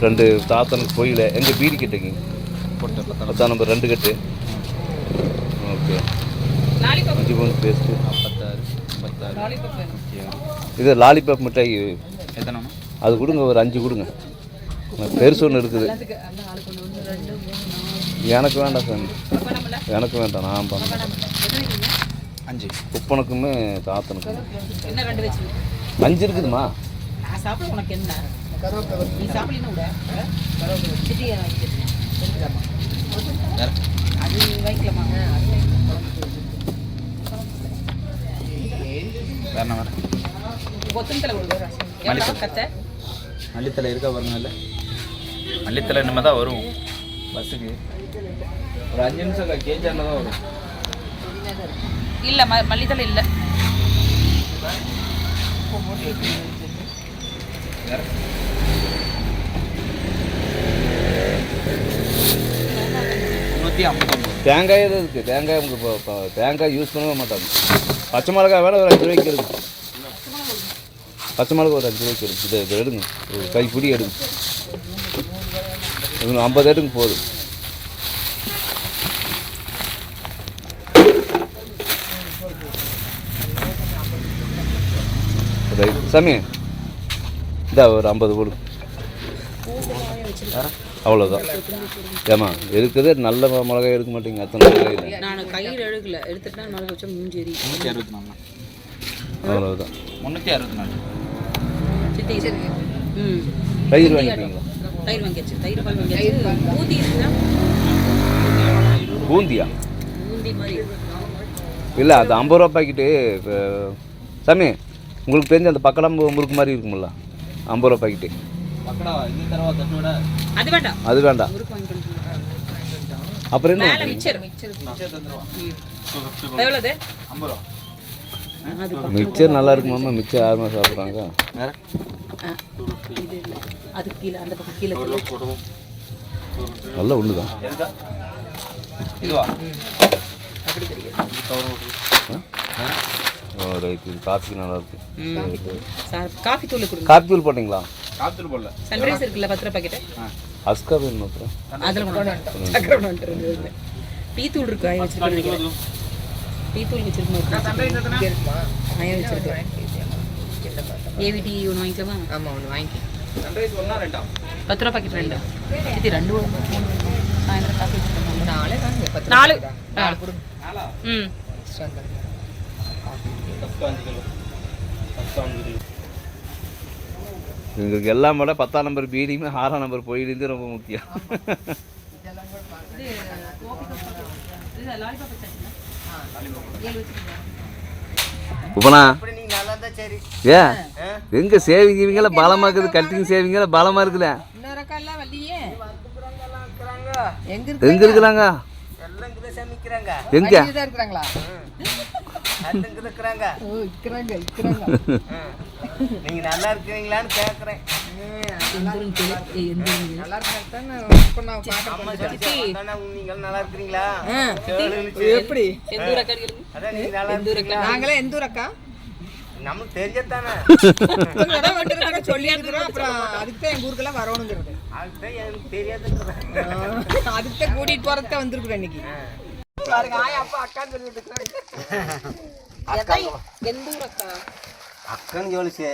ரெண்டு தாத்தனுக்கு கோயில் எங்கள் பீடி கட்டுங்க போட்டு 10 நம்பர் 2 கட்டு. ஓகே. இஞ்சி பூண்டு பேஸ்ட்டு 56. இது லாலிபாப் மிட்டாய் எத்தனை அது கொடுங்க, ஒரு 5 கொடுங்க. பெருசு ஒன்று இருக்குது. எனக்கு வேண்டாம் சாமி, எனக்கு வேண்டாம். நான் பண்ணேன் 5 குப்பனுக்குமே தாத்தனுக்கும் 5 இருக்குதுமா. உனக்கு என்ன நீ சாப்பிடல அது வைக்கலாமா? வேற கொத்தமல்லி மல்லித்தலை இருக்கா பாருங்க. இல்லை மல்லித்தலை இனிமேல் தான் வரும் பஸ்ஸுக்கு. ஒரு 5 நிமிஷம் கேஜான தான் வரும். இல்லை மல்லித்தலை இல்லை. தேங்காய் எதுவும் இருக்குது. தேங்காய் உங்களுக்கு தேங்காய் யூஸ் பண்ணவே மாட்டாங்க. பச்சை மிளகாய் வேலை ஒரு 5 ரூபாய்க்கு இருக்குது. பச்சை மிளகா ஒரு 5 ரூபாய்க்கு இருக்குது. இதை எடுங்க, ஒரு கைப்பிடி எடுங்க. 50 எடுங்க போதும். சாமி இந்த ஒரு 50 போடு. அவ்வளோதான். ஏமா இருக்குது. நல்ல மிளகாய் எடுக்க மாட்டீங்க. அத்தனை மிளகாய் இல்லை. நான் கையில் எடுக்கல, எடுத்துட்டா மிளகா வச்சா மூஞ்சேரி. 364. அவ்வளோதான். 364. சித்தி தயிர் வாங்கிப்பீங்களா? தயிர் வாங்கியாச்சு. தயிர் பால் வாங்கியாச்சு. பூந்தி இருக்குதா? பூந்தியா? பூந்தி மாதிரி இல்லை, அது 50 ரூபா பாக்கெட்டு. இப்போ சாமி உங்களுக்கு தெரிஞ்ச அந்த பக்கடம்பு முறுக்கு மாதிரி இருக்குமில்ல, 50 ரூபா பாக்கெட்டு. அது வேண்டாம், அது வேண்டாம். அப்புறம் என்ன எவ்வளவு? மிக்சர் நல்லா இருக்குமாம்மா. மிக்சர் யாருமா சாப்பிட்றாங்க? அதுக்கு கீழே அந்த பக்கம் கீழே நல்லா உள்ளுதான். அப்படி தெரியாது. ரைட்டு. காஃபி நல்லா இருக்கு. காஃபி தூள் கொடுங்க. காஃபி தூள் போட்டிங்களா? காஃபி தூள் போடல. சன்ரைஸ் இருக்குல்ல 10 ரூபா பாக்கெட். அஸ்கா வேணும் அப்புறம். அதில் கொண்டு டீ தூள் இருக்கு. ஆய வச்சிருக்கேன். டீ தூள் வச்சிருக்கேன். ஆய வச்சிருக்கேன். ஏவிடி ஒன்று வாங்கிக்கலாமா? ஆமாம், ஒன்று வாங்கிக்க. சன்ரைஸ் ஒன்றா ரெண்டா? 10 ரூபா பாக்கெட் 2. இது 2 சாயந்தரம் காஃபி 4 4 கொடுங்க. ம் எங்களுக்கு எல்லாம் விட 10ஆம் நம்பர் பீடியுமே 6ஆம் நம்பர் போயிருந்து ரொம்ப முக்கியம். உபனா ஏ எங்க சேவிங்கெல்லாம் பலமா இருக்குது. கட்டிங் சேவிங்கெல்லாம் பலமா இருக்குல்ல. எங்க இருக்கிறாங்க? எங்க இருக்கிறாங்களா? நீங்க நல்லா இருக்கிறீங்களான்னு கேக்குறேன். நல்லா இருக்கிறீங்களா? எப்படி நாங்களே எந்த ஊரக்கா? நமக்கு தெரிஞ்சதானே சொல்லி அப்புறம் அதுக்குதான் எங்க ஊருக்கெல்லாம் வரணுங்கிறது. அதுதான் எனக்கு தெரியாதுங்கிறது. அதுக்குதான் கூட்டிட்டு போறதுக்கு வந்திருக்குறேன் இன்னைக்கு. அக்கன்னு சொல்லிச்சு.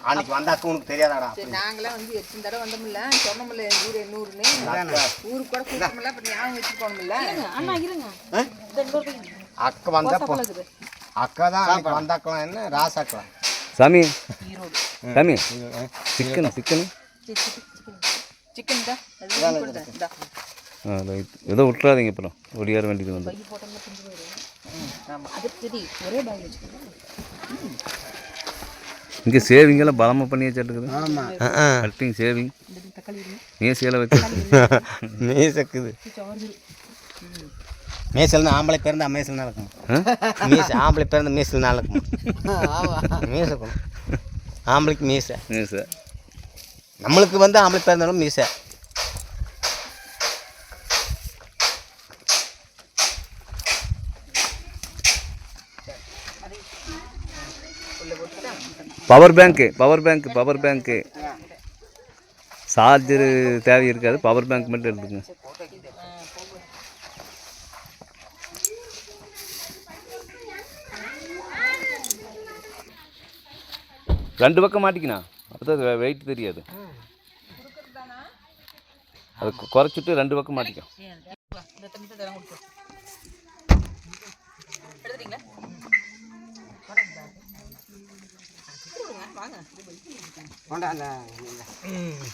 அன்னைக்கு வந்த அக்கா உனக்கு தெரியாதாடா? நாங்களே வந்து 8 தடவை வந்தோம்ல, சொன்னோம்ல எங்க ஊர் என்ன ஊருன்னு. ஊருக்கு கூட கூட்டமில்ல, அப்புறம் ஞாபகம் வச்சுட்டு போனோம்ல. அக்கா வந்தப்போ அக்கா தான் வந்தாக்கலாம். என்ன ராசாக்கலாம் சாமி? சாமி சிக்கன் சிக்கன் சிக்கன் தான் ரைட். ஏதோ விட்டுறாதீங்க. அப்புறம் ஒடியார வேண்டியது வந்து இங்கே சேவிங்கெல்லாம் பலமாக பண்ணி வச்சுருக்குது. கட்டிங் சேவிங் மேசையெல்லாம் வச்சு மேசக்குது. மேசல்னா ஆம்பளை பிறந்த மேசல் நடக்கும். மீசை ஆம்பளை பிறந்த மேசல் நடக்கும். மீசக்கும் ஆம்பளைக்கு மீசை. மீசை நம்மளுக்கு வந்து ஆம்பளை பிறந்தாலும் மீசை. பவர் பேங்க்கு பவர் பேங்க்கு பவர் பேங்க்கு சார்ஜரு தேவை இருக்காது, பவர் பேங்க் மட்டும் எடுத்துங்க. ரெண்டு பக்கம் மாட்டிக்கினா அப்போ தான் வெயிட் தெரியாது. அது குறைச்சிட்டு ரெண்டு பக்கம் மாட்டிக்கும்.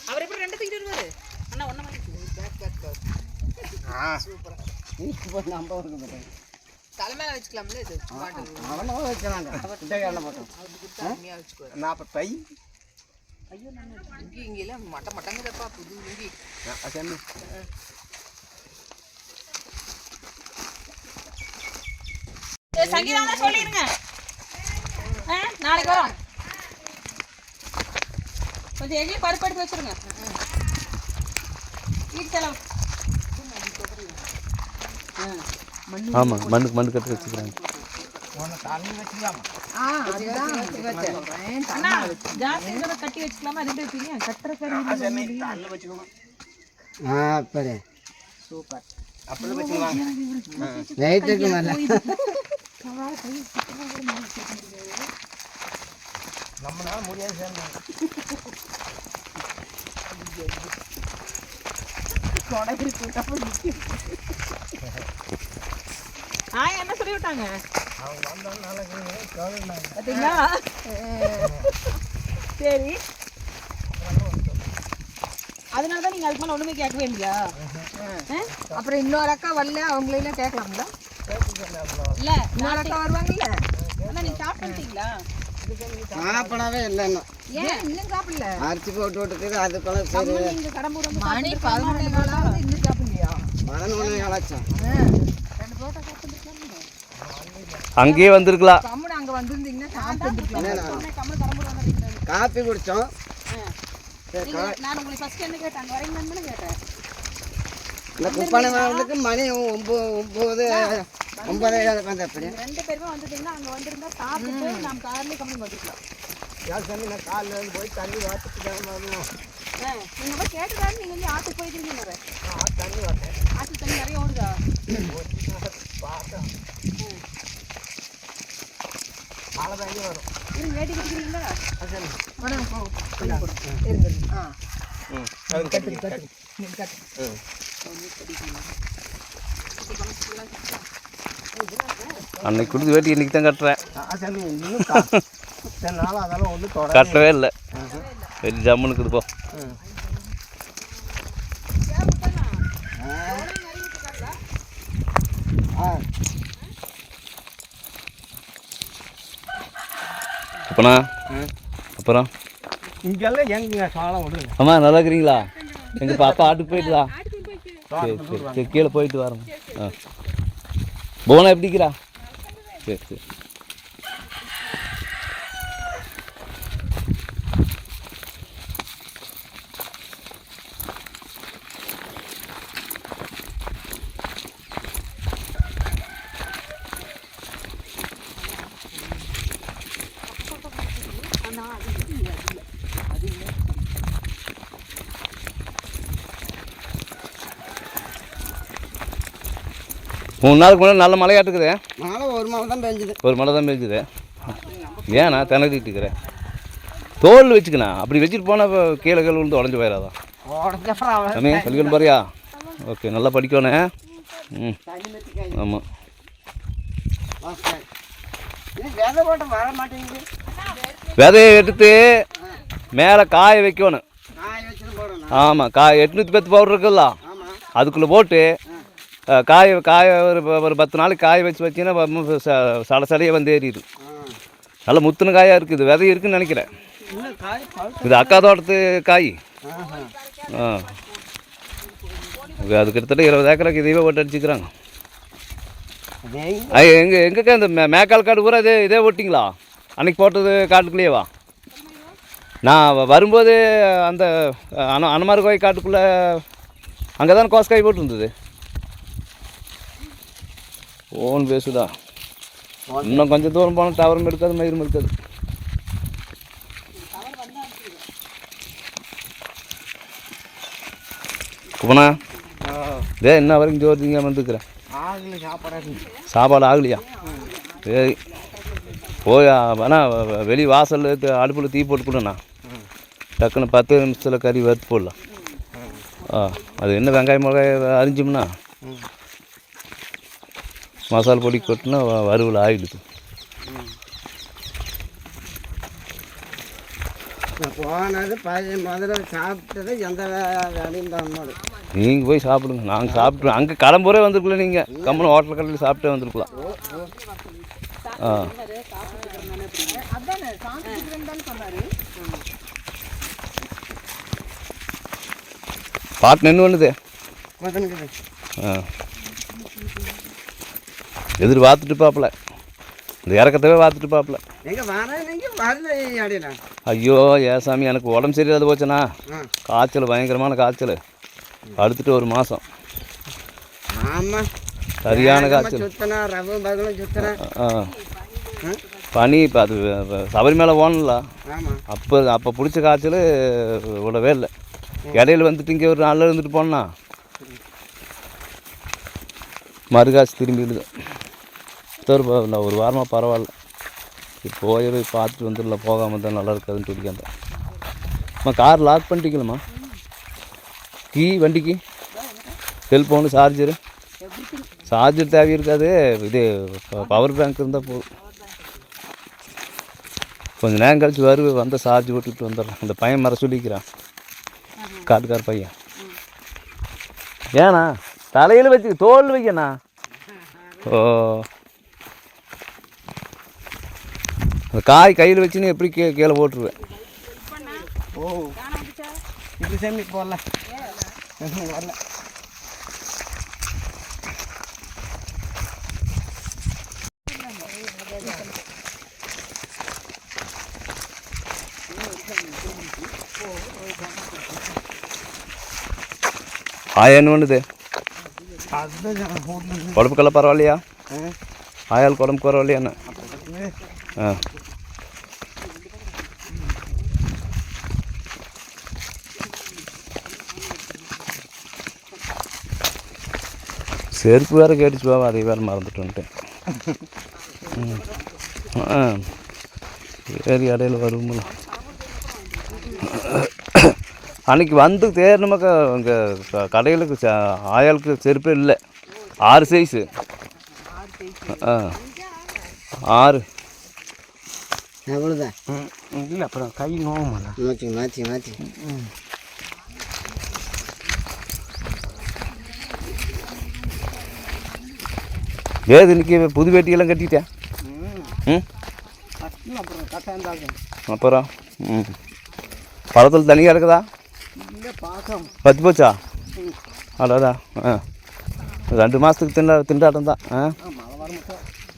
அவர் எப்படி ரெண்டு தூக்கிட்டு வருவாரு அண்ணா ஒண்ணு தலைமையில வச்சுக்கலாம்ல இது நாற்பது ஐயோ இங்கி இங்கெல்லாம் மட்டங்குதப்பா புது இங்கி சங்கீதா சொல்லிடுங்க நாளைக்கு வரோம். கொஞ்சம் எங்கேயும் பருப்பு எடுத்து வச்சிருங்க வீட்டு செலவு. ஆமாம், மண்ணு கட்டு வச்சுக்கிறாங்க. கட்டி வச்சுக்கலாமா? அது வைப்பீங்க கட்டுற சூப்பர். அப்படி வச்சுக்கலாம். நம்மளால முடியாது சார். என்ன சொல்லி விட்டாங்க? சரி, அதனாலதான் நீங்க அதுக்கு மேல ஒண்ணுமே கேட்கவே இல்லையா? அப்புறம் இன்னொரு அக்கா வரல, அவங்களெல்லாம் கேட்கலாம்ல? இல்ல இன்னொரு அக்கா வருவாங்கல்ல. நீங்க சாப்பிட்டீங்களா? சாப்பிடவே இல்லைன்னு ஏன் இன்னும் சாப்பிடல? அரிசி போட்டு விட்டுக்குது. அதுக்குள்ள சரி நீங்க கடம்பூர் வந்து மணி 11 நாளாவது இன்னும் சாப்பிடலையா? 11 நாளாச்சும். ரெண்டு புரோட்டா சாப்பிட்டுருக்கலாம். அங்கேயே வந்திருக்கலாம். கம்முன்னு அங்க வந்திருந்தீங்கன்னா சாப்பிட்டுருக்கலாம். கம்மல் கடம்பூர் வந்து காப்பி குடித்தோம். நான் உங்களுக்கு ஃபர்ஸ்ட் என்ன கேட்டேன், அங்கே வரீங்கன்னு கேட்டேன். இந்த குப்பானை வரதுக்கு மணி 9 வந்து எப்படி ரெண்டு பேருமே வந்துட்டீங்கன்னா அங்கே வந்திருந்தா சாப்பிட்டு நம்ம கார்லேயே கம்மி வந்துக்கலாம். யார் தண்ணி நான் காலில் வந்து போய் தண்ணி வாத்துட்டு தான் வரணும். நீங்கள் போய் கேட்டுதான் நீங்கள் வந்து ஆற்றுக்கு போயிருக்கீங்க. தண்ணி வாட்டேன். ஆற்று தண்ணி நிறைய ஓடுதா? பார்த்தோம் மழை தண்ணி வரும். இருங்க வேட்டி கட்டிக்கிறீங்களா? அன்னைக்கு கொடுத்து வேட்டி இன்னைக்கு தான் கட்டுறேன். அதெல்லாம் ஒன்றும் கட்டவே இல்லை. வெளி ஜம்முன்னு இருக்குதுப்போ. அப்பனா அப்புறம் இங்கெல்லாம் எங்க சாலம் விடுங்க. அம்மா நல்லா இருக்கிறீங்களா? எங்கள் பாப்பா ஆட்டுக்கு போயிட்டுதா? சரி சரி சரி, கீழே போயிட்டு வரோம். ஆ, போனா எப்படிக்கிறா? சரி சரி. மூணு நாளுக்கு முன்னாடி நல்ல மழையாட்டுக்குது. மழை ஒரு மழை தான் பெஞ்சுது. ஒரு மழை தான் பெஞ்சுது. ஏண்ணா திணறிட்டு இருக்கிறேன்? தோல் வச்சுக்கண்ணா, அப்படி வச்சுட்டு போனால் கீழே கீழே விழுந்து உடஞ்சி போயிடாதான். அம்மே சொல்லிக்கணும் பாரியா? ஓகே, நல்லா படிக்கணும். ம், ஆமாம். விதை போட்டு வர மாட்டேங்குது. விதையை எடுத்து மேலே காய வைக்கணும். காய வச்சுட்டு போடணும். ஆமாம், 810 பவுடர் இருக்குல்ல, ஆமாம். அதுக்குள்ளே போட்டு காய ஒரு 10 நாளைக்கு காய வச்சிங்கன்னா சடையே வந்து ஏறிடும். நல்ல முத்துன காயாக இருக்குது. விதை இருக்குதுன்னு நினைக்கிறேன். இது அக்கா தோட்டத்து காய். ஆ, அது கிட்டத்தட்ட 20 ஏக்கருக்கு இதையே போட்டு அடிச்சுக்கிறாங்க. எங்கக்கா இந்த மேக்கால் காடு பூரா இதே ஓட்டிங்களா? அன்னைக்கு போட்டது காட்டுக்குள்ளேயேவா? நான் வரும்போது அந்த அனமார் கோயில் காட்டுக்குள்ளே அங்கே தானே கோசக்காய் போட்டு இருந்தது. ஓன் பேசுதா? இன்னும் கொஞ்சம் தூரம் போனால் டவரும் இருக்காது, மயிரும் இருக்காது. குப்பனா இன்ன வரைக்கும் ஜோறு திங்காமல் வந்துருக்குறேன். ஆகல சாப்பாடு. சாப்பாடு ஆகலையா? சரி போய் வேணா வெளி வாசல் அடுப்பில் தீ போட்டுக்கணுண்ணா. டக்குன்னு 10 நிமிஷத்தில் கறி வறுத்து போடலாம். அது என்ன வெங்காயம் மிளகாய் அரிஞ்சோம்னா மசாலா பொடி கொட்டினா வறுவல் ஆகிடுது. போனது முதல்ல சாப்பிட்டது எந்த வேலையும் பண்ணாலும் நீங்கள் போய் சாப்பிடுங்க. நாங்கள் சாப்பிட்டு அங்கே கடம்பூரே வந்திருக்கல. நீங்கள் கம்மன் ஹோட்டல் கடையில் சாப்பிட்டே வந்திருக்கலாம். பாட்டு நின்று பண்ணுது. எதிர் பார்த்துட்டு பாப்பில, இந்த இறக்கத்தவே பார்த்துட்டு பாப்பில. ஐயோ ஏசாமி எனக்கு உடம்பு சரியில்லாத போச்சுண்ணா. காய்ச்சல், பயங்கரமான காய்ச்சல். அடுத்துட்டு 1 மாதம் சரியான காய்ச்சல். பனி இப்போ அது சபரிமலை போகணும்ல, அப்போ பிடிச்ச காய்ச்சல் விடவே இல்லை. இடையில வந்துட்டு இங்கே ஒரு 4 நாள் இருந்துட்டு போனோன்னா மறுகாய்ச்சி திரும்பிடுது. இல்லை 1 வாரமாக பரவாயில்ல. போய் பார்த்துட்டு வந்துடலாம். போகாமல் தான் நல்லா இருக்காதுன்னு சொல்லிக்காந்த. அம்மா கார் லாக் பண்ணிட்டீங்களம்மா? கீ வண்டிக்கு, செல்ஃபோனு, சார்ஜர் தேவை இருக்காது. இது பவர் பேங்க் இருந்தால் போதும். கொஞ்சம் நேரம் கழிச்சு வந்த சார்ஜ் போட்டுக்கிட்டு வந்துடுறேன். இந்த பையன் மர சொல்லிக்கிறான், காட்டுக்கார பையன். ஏண்ணா தலையில் வச்சு தோல் வைக்கண்ணா? ஓ காய் கையில் வச்சுன்னு எப்படி கீழே போட்டுருவேன். ஓ இது சேமி போடல வரல. ஆயா என்ன பண்ணுது? உடம்புக்கெல்லாம் பரவாயில்லையா? ஆயாளுக்கு உடம்புக்கு பரவாயில்லையா என்ன? செருப்பு வேறு கேட்டுச்சு பாவா, அதை வேறு மறந்துட்டு வந்துட்டேன். சரி இடையில வரும்போது அன்றைக்கி வந்து தேர்னமாக்கா இங்கே கடைகளுக்கு ஆயாளுக்கு செருப்பே இல்லை. 6 சைஸு. 6 எவ்வளோதான் இல்லை. அப்புறம் கை நோவுமாண்ணா. மாற்றி ஏது இன்னைக்கு புது வேட்டியெல்லாம் கட்டிட்டேன். அப்புறம் பழத்தில் தனியாக இருக்குதா? பத்து போச்சா? அடாடா 2 மாதத்துக்கு திண்டாட்டம் தான்.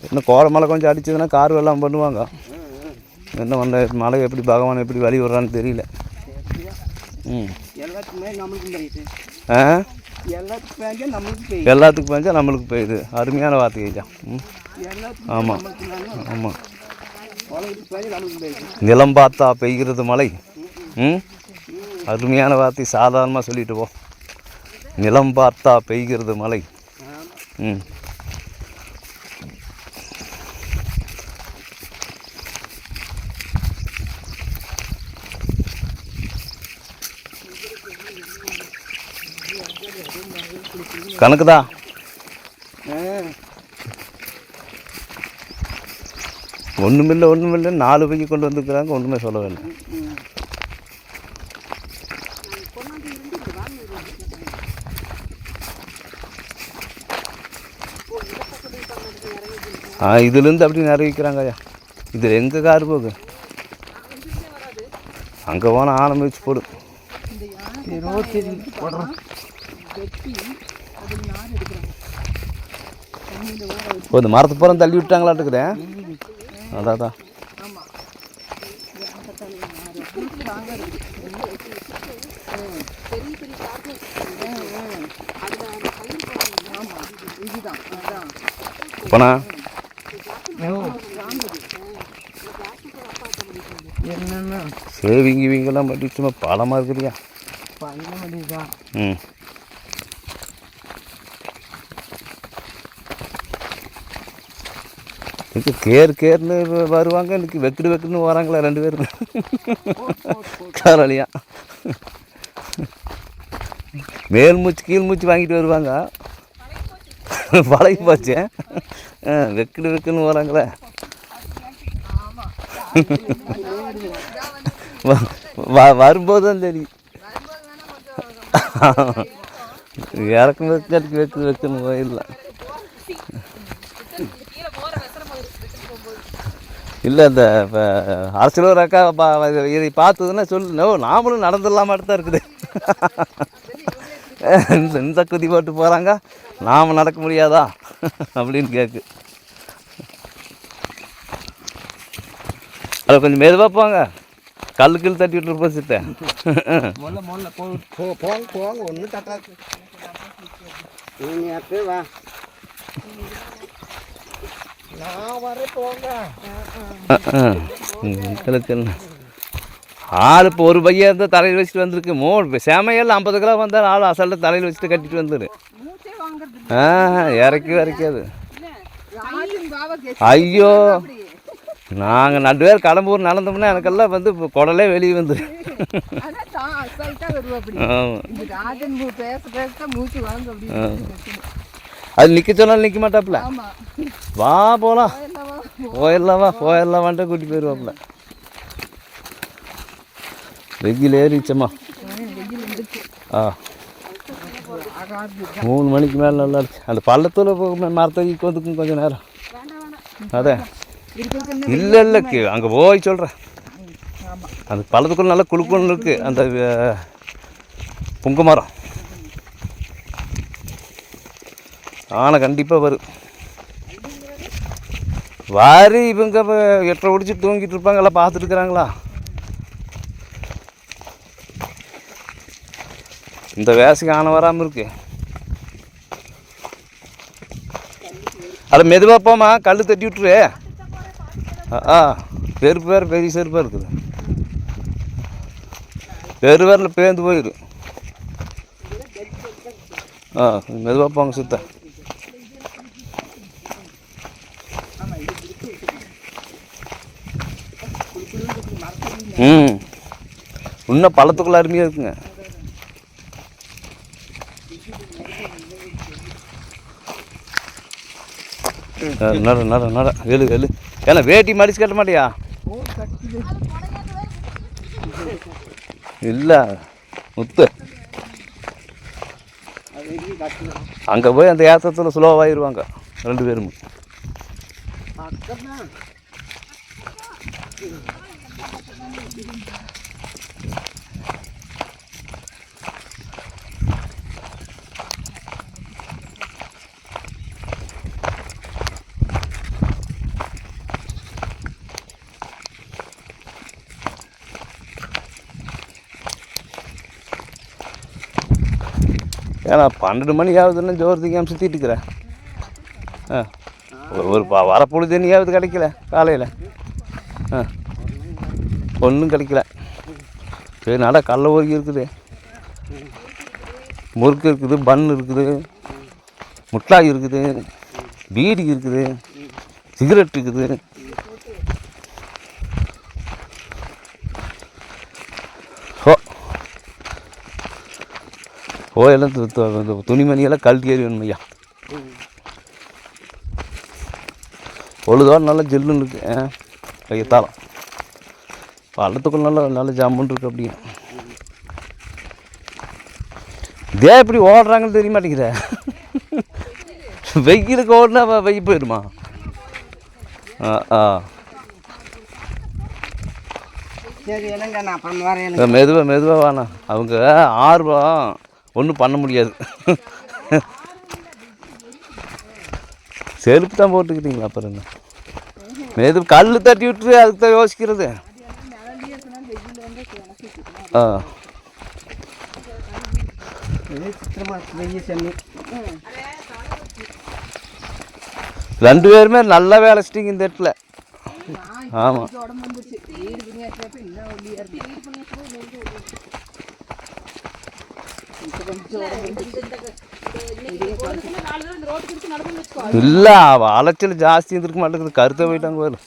இன்னும் கோடை மழை கொஞ்சம் அடிச்சதுன்னா கார் வெள்ளம் பண்ணுவாங்க. என்ன பண்ண மழை எப்படி பகவான் எப்படி வழி விடுறான்னு தெரியல. எல்லாத்துக்கும் பேஞ்சா நம்மளுக்கு பெய்யுது. அருமையான வார்த்தை ஐயா. ஆமாம் ஆமாம். நிலம் பார்த்தா பெய்கிறது மழை. அருமையான வார்த்தை. சாதாரணமாக சொல்லிட்டு போ. நிலம் பார்த்தா பெய்கிறது மழை. கணக்குதா? ஒன்றுமில்லை 4 பைக்கு கொண்டு வந்துருக்குறாங்க. ஒன்றுமே சொல்லவே இல்லை. இதுலேருந்து அப்படி நிறைவிக்கிறாங்க ஐயா. இதில் எங்கே கார் போகு? அங்கே போனால் ஆரம்பிச்சு போடும். இந்த மரத்து பூரம் தள்ளி விட்டாங்களாட்டுக்குதே. அதான் போனா சேவிங்கெல்லாம் பண்ணி சும்மா பழமாக இருக்குதுயா. இன்னைக்கு கேர்னு வருவாங்க, இன்னைக்கு வெக்குன்னு வராங்களா 2 பேரும் காரலியா. மேல் மூச்சு கீழ் மூச்சு வாங்கிட்டு வருவாங்க. பழகி போச்சு. வெக்குன்னு வராங்களே. வரும்போது தான் தெரியும். இறக்கும் வெக்குன்னு போயிடலாம். இல்லை இந்த இப்போ அரசியல் அக்கா இதை பார்த்ததுன்னா சொல்லு, நாமளும் நடந்துடலாமா தான் இருக்குது. இந்த குதி போட்டு போகிறாங்க, நாம் நடக்க முடியாதா அப்படின்னு கேட்கு. அதை கொஞ்சம் மெதுவாக போங்க, கல் தட்டி விட்டுருப்போம் சித்த. போங்க ஒன்றும் தட்டாது. நீங்கள் அப்பே வா, நான் வர போங்க. ஆள் இப்போ ஒரு பையன் இருந்தால் தலையில் வச்சுட்டு வந்திருக்கு. சேமையெல்லாம் 50 கிலோ வந்தால் ஆள் அசல்ல தலையில் வச்சுட்டு கட்டிட்டு வந்துடு. இறக்காது. ஐயோ, நாங்கள் 2 பேர் கடம்பூர் நடந்தோம்னா எனக்கெல்லாம் வந்து குடலே வெளியே வந்துடு. அது நிற்க சொன்னாலும் நிற்க மாட்டாப்புல. வா போகலாம், போயிடலாமான்ட்டு கூட்டி போயிடுவாப்புல. வெயில் ஏறிச்சம்மா. 3 மணிக்கு மேலே நல்லா இருக்கு. அந்த பள்ளத்தில் மரத்தடிக்கு வந்துக்கும் கொஞ்சம் நேரம். அதே இல்லை அங்கே போய் சொல்கிறேன். அந்த பள்ளத்துக்குள்ள நல்லா குளுக்குன்னு இருக்குது அந்த புங்க மரம். ஆனால் கண்டிப்பாக வரும். வாரி இவங்க 8:30 முடிச்சு தூங்கிட்டு இருப்பாங்க, எல்லாம் பார்த்துட்டு இருக்கிறாங்களா. இந்த வேசைக்கு ஆனை வராமல் இருக்கு. அதை மெதுவாக போமா, கல் தட்டி விட்டுரு. செருப்பு வேறு பெரிய செருப்பாக இருக்குது. வேரில் பேர்ந்து போயிடும். மெதுவாக போங்க சுத்த. இன்னும் பழத்துக்குள்ள அருமையாக இருக்குங்க. நட எழு ஏன்னா வேட்டி மடிச்சு கட்ட மாட்டியா? இல்லை முத்து அங்கே போய் அந்த ஏற்றத்தில் ஸ்லோவாகிடுவாங்க 2 பேரும். ஏன்னா 12 மணி ஆகுதுன்னு ஜோர் திங்காமல் சுற்றிட்டு இருக்கிறேன். ஒரு வரப்பொழுது தண்ணியாவது கிடைக்கல காலையில். ஒன்றும் கிடைக்கல. சரி நட கடல ஊறி இருக்குது, முறுக்கு இருக்குது, பன் இருக்குது, முட்டாய் இருக்குது, பீடி இருக்குது, சிகரெட் இருக்குது. எல்லாம் துணிமணியெல்லாம் கழட்டி ஏறி வேணும் ஐயா. பொழுதோடு நல்லா ஜெல்லுன்னு இருக்கு கையத்தாலம். பள்ளத்துக்குள்ள நல்லா ஜம்முன்னு இருக்கு. அப்படியே இதே எப்படி ஓடுறாங்கன்னு தெரிய மாட்டேங்குதே. வெயிலுக்கு ஓடுனா வெயில் போயிடுமா? மெதுவாக வேணாம். அவங்க ஆர்வம் ஒன்றும் பண்ண முடியாது. செருப்பு தான் போட்டுக்கிட்டீங்களா? அப்புறம் என்ன மெது கல் தட்டி விட்டுரு, அதுக்கு தான் யோசிக்கிறது. 2 பேருமே நல்லா வேலை செஞ்சிங்க இந்த இடத்துல. ஆமாம் இல்லை அலைச்சல் ஜாஸ்தி இருந்திருக்க மாட்டேங்குது, கருத்தை போயிட்டாங்க பாரு.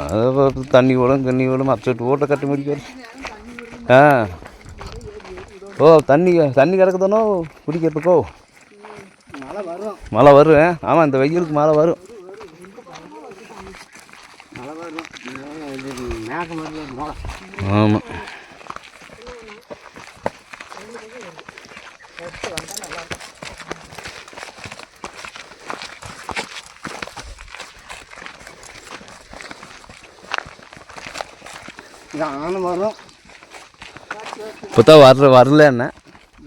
அதை தண்ணி ஓடும் கண்ணி ஓடும் அப்செட் ஓட்ட கட்டி முடிக்காரு. ஆ ஓ தண்ணி கிடக்குதானோ குடிக்கிறதுக்கோ? மழை வரும். ஆமாம் இந்த வெயிலுக்கு மழை வரும். ஆமாம் வரும். இப்போ தான் வரல என்ன,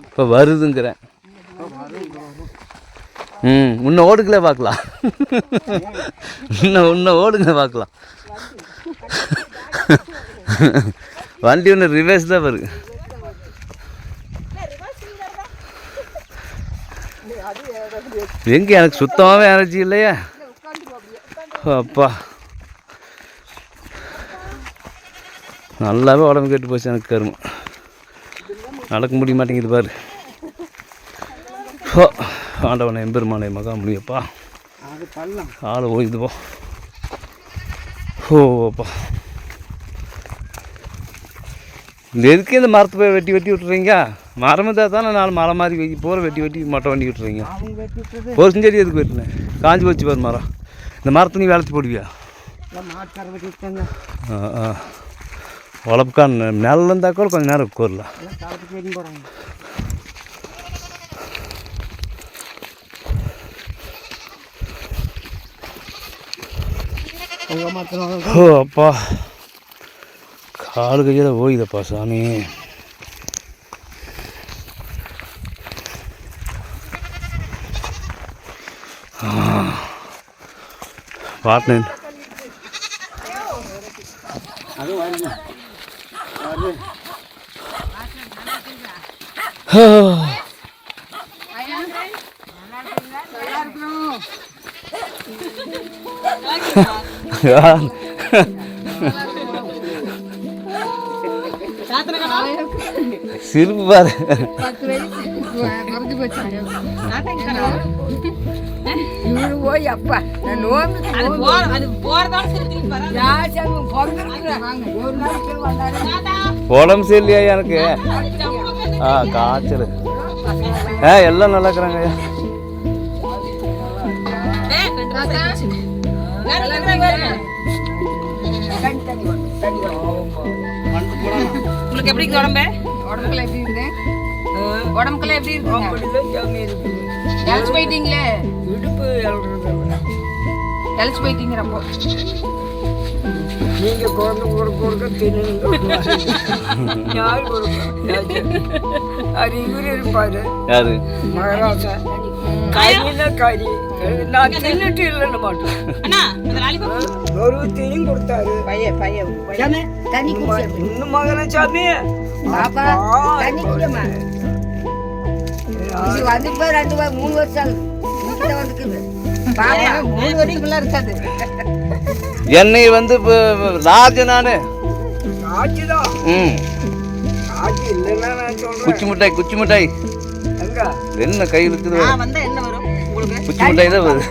இப்போ வருதுங்கிறேன். இன்னும் ஓடுங்களே பார்க்கலாம். இன்னும் ஓடுங்க பார்க்கலாம். வண்டி ஒன்று ரிவர்ஸ் தான் வருது. எங்கே எனக்கு சுத்தமாகவே எனர்ஜி இல்லையா? அப்பா நல்லாவே உடம்பு கெட்டு போச்சு எனக்கு. கரும்பு நடக்க முடிய மாட்டேங்குது பாரு. ஓ ஆண்டவனை எம்பெருமானை மகா முடியப்பா. ஆள் ஓய்து போ. ஓப்பா இந்த எதுக்கு இந்த மரத்தை போய் வெட்டி விட்டுறீங்க? மரம் இருந்தால் தானே 4 மலை மாதிரி போகிற வெட்டி மொட்டை வண்டி விட்டுறீங்க. ஒரு செஞ்சடி எதுக்கு வெட்டினேன்? காஞ்சி வச்சு பாரு மரம். இந்த மரத்தை நீ வளர்த்து போடுவியா? உழப்புக்கான் மேலே இருந்தால் கூட கொஞ்சம் நேரம் உட்காரலாம். ஓ அப்பா காலு கையில் போயிதப்பா சாமி. பாட்டினேன் சிரிப்பு பாரு. போய் அப்பா உடம்பு சரியில்லையா எனக்கு? காய்ச்சல். எல்லாம் நல்லா இருக்கிறாங்க. உங்களுக்கு எப்படி உடம்பு? உடம்புக்குள்ள எப்படி இருக்கு? உடம்புக்குள்ள எப்படி இருக்கு? எலச்சு போயிட்டீங்களே, இடுப்பு எலச்சு போயிட்டீங்கிறப்போ நீங்க கொடுக்க யாரு அது இவரு இருப்பாரு. யாரு? மகாராஜா. கறி நான் தின்னுட்டு இல்லைன்னு மாட்டோம். ஒரு தீயும் கொடுத்தாரு. இன்னும் மகன சாமி வந்து 2 வருஷம் 3 வருஷம் இருக்காது. என்னை வந்து ராஜு நானு குச்சி மிட்டாய் என்ன கையில் இருக்குது? குச்சி மிட்டாய் தான் வருது.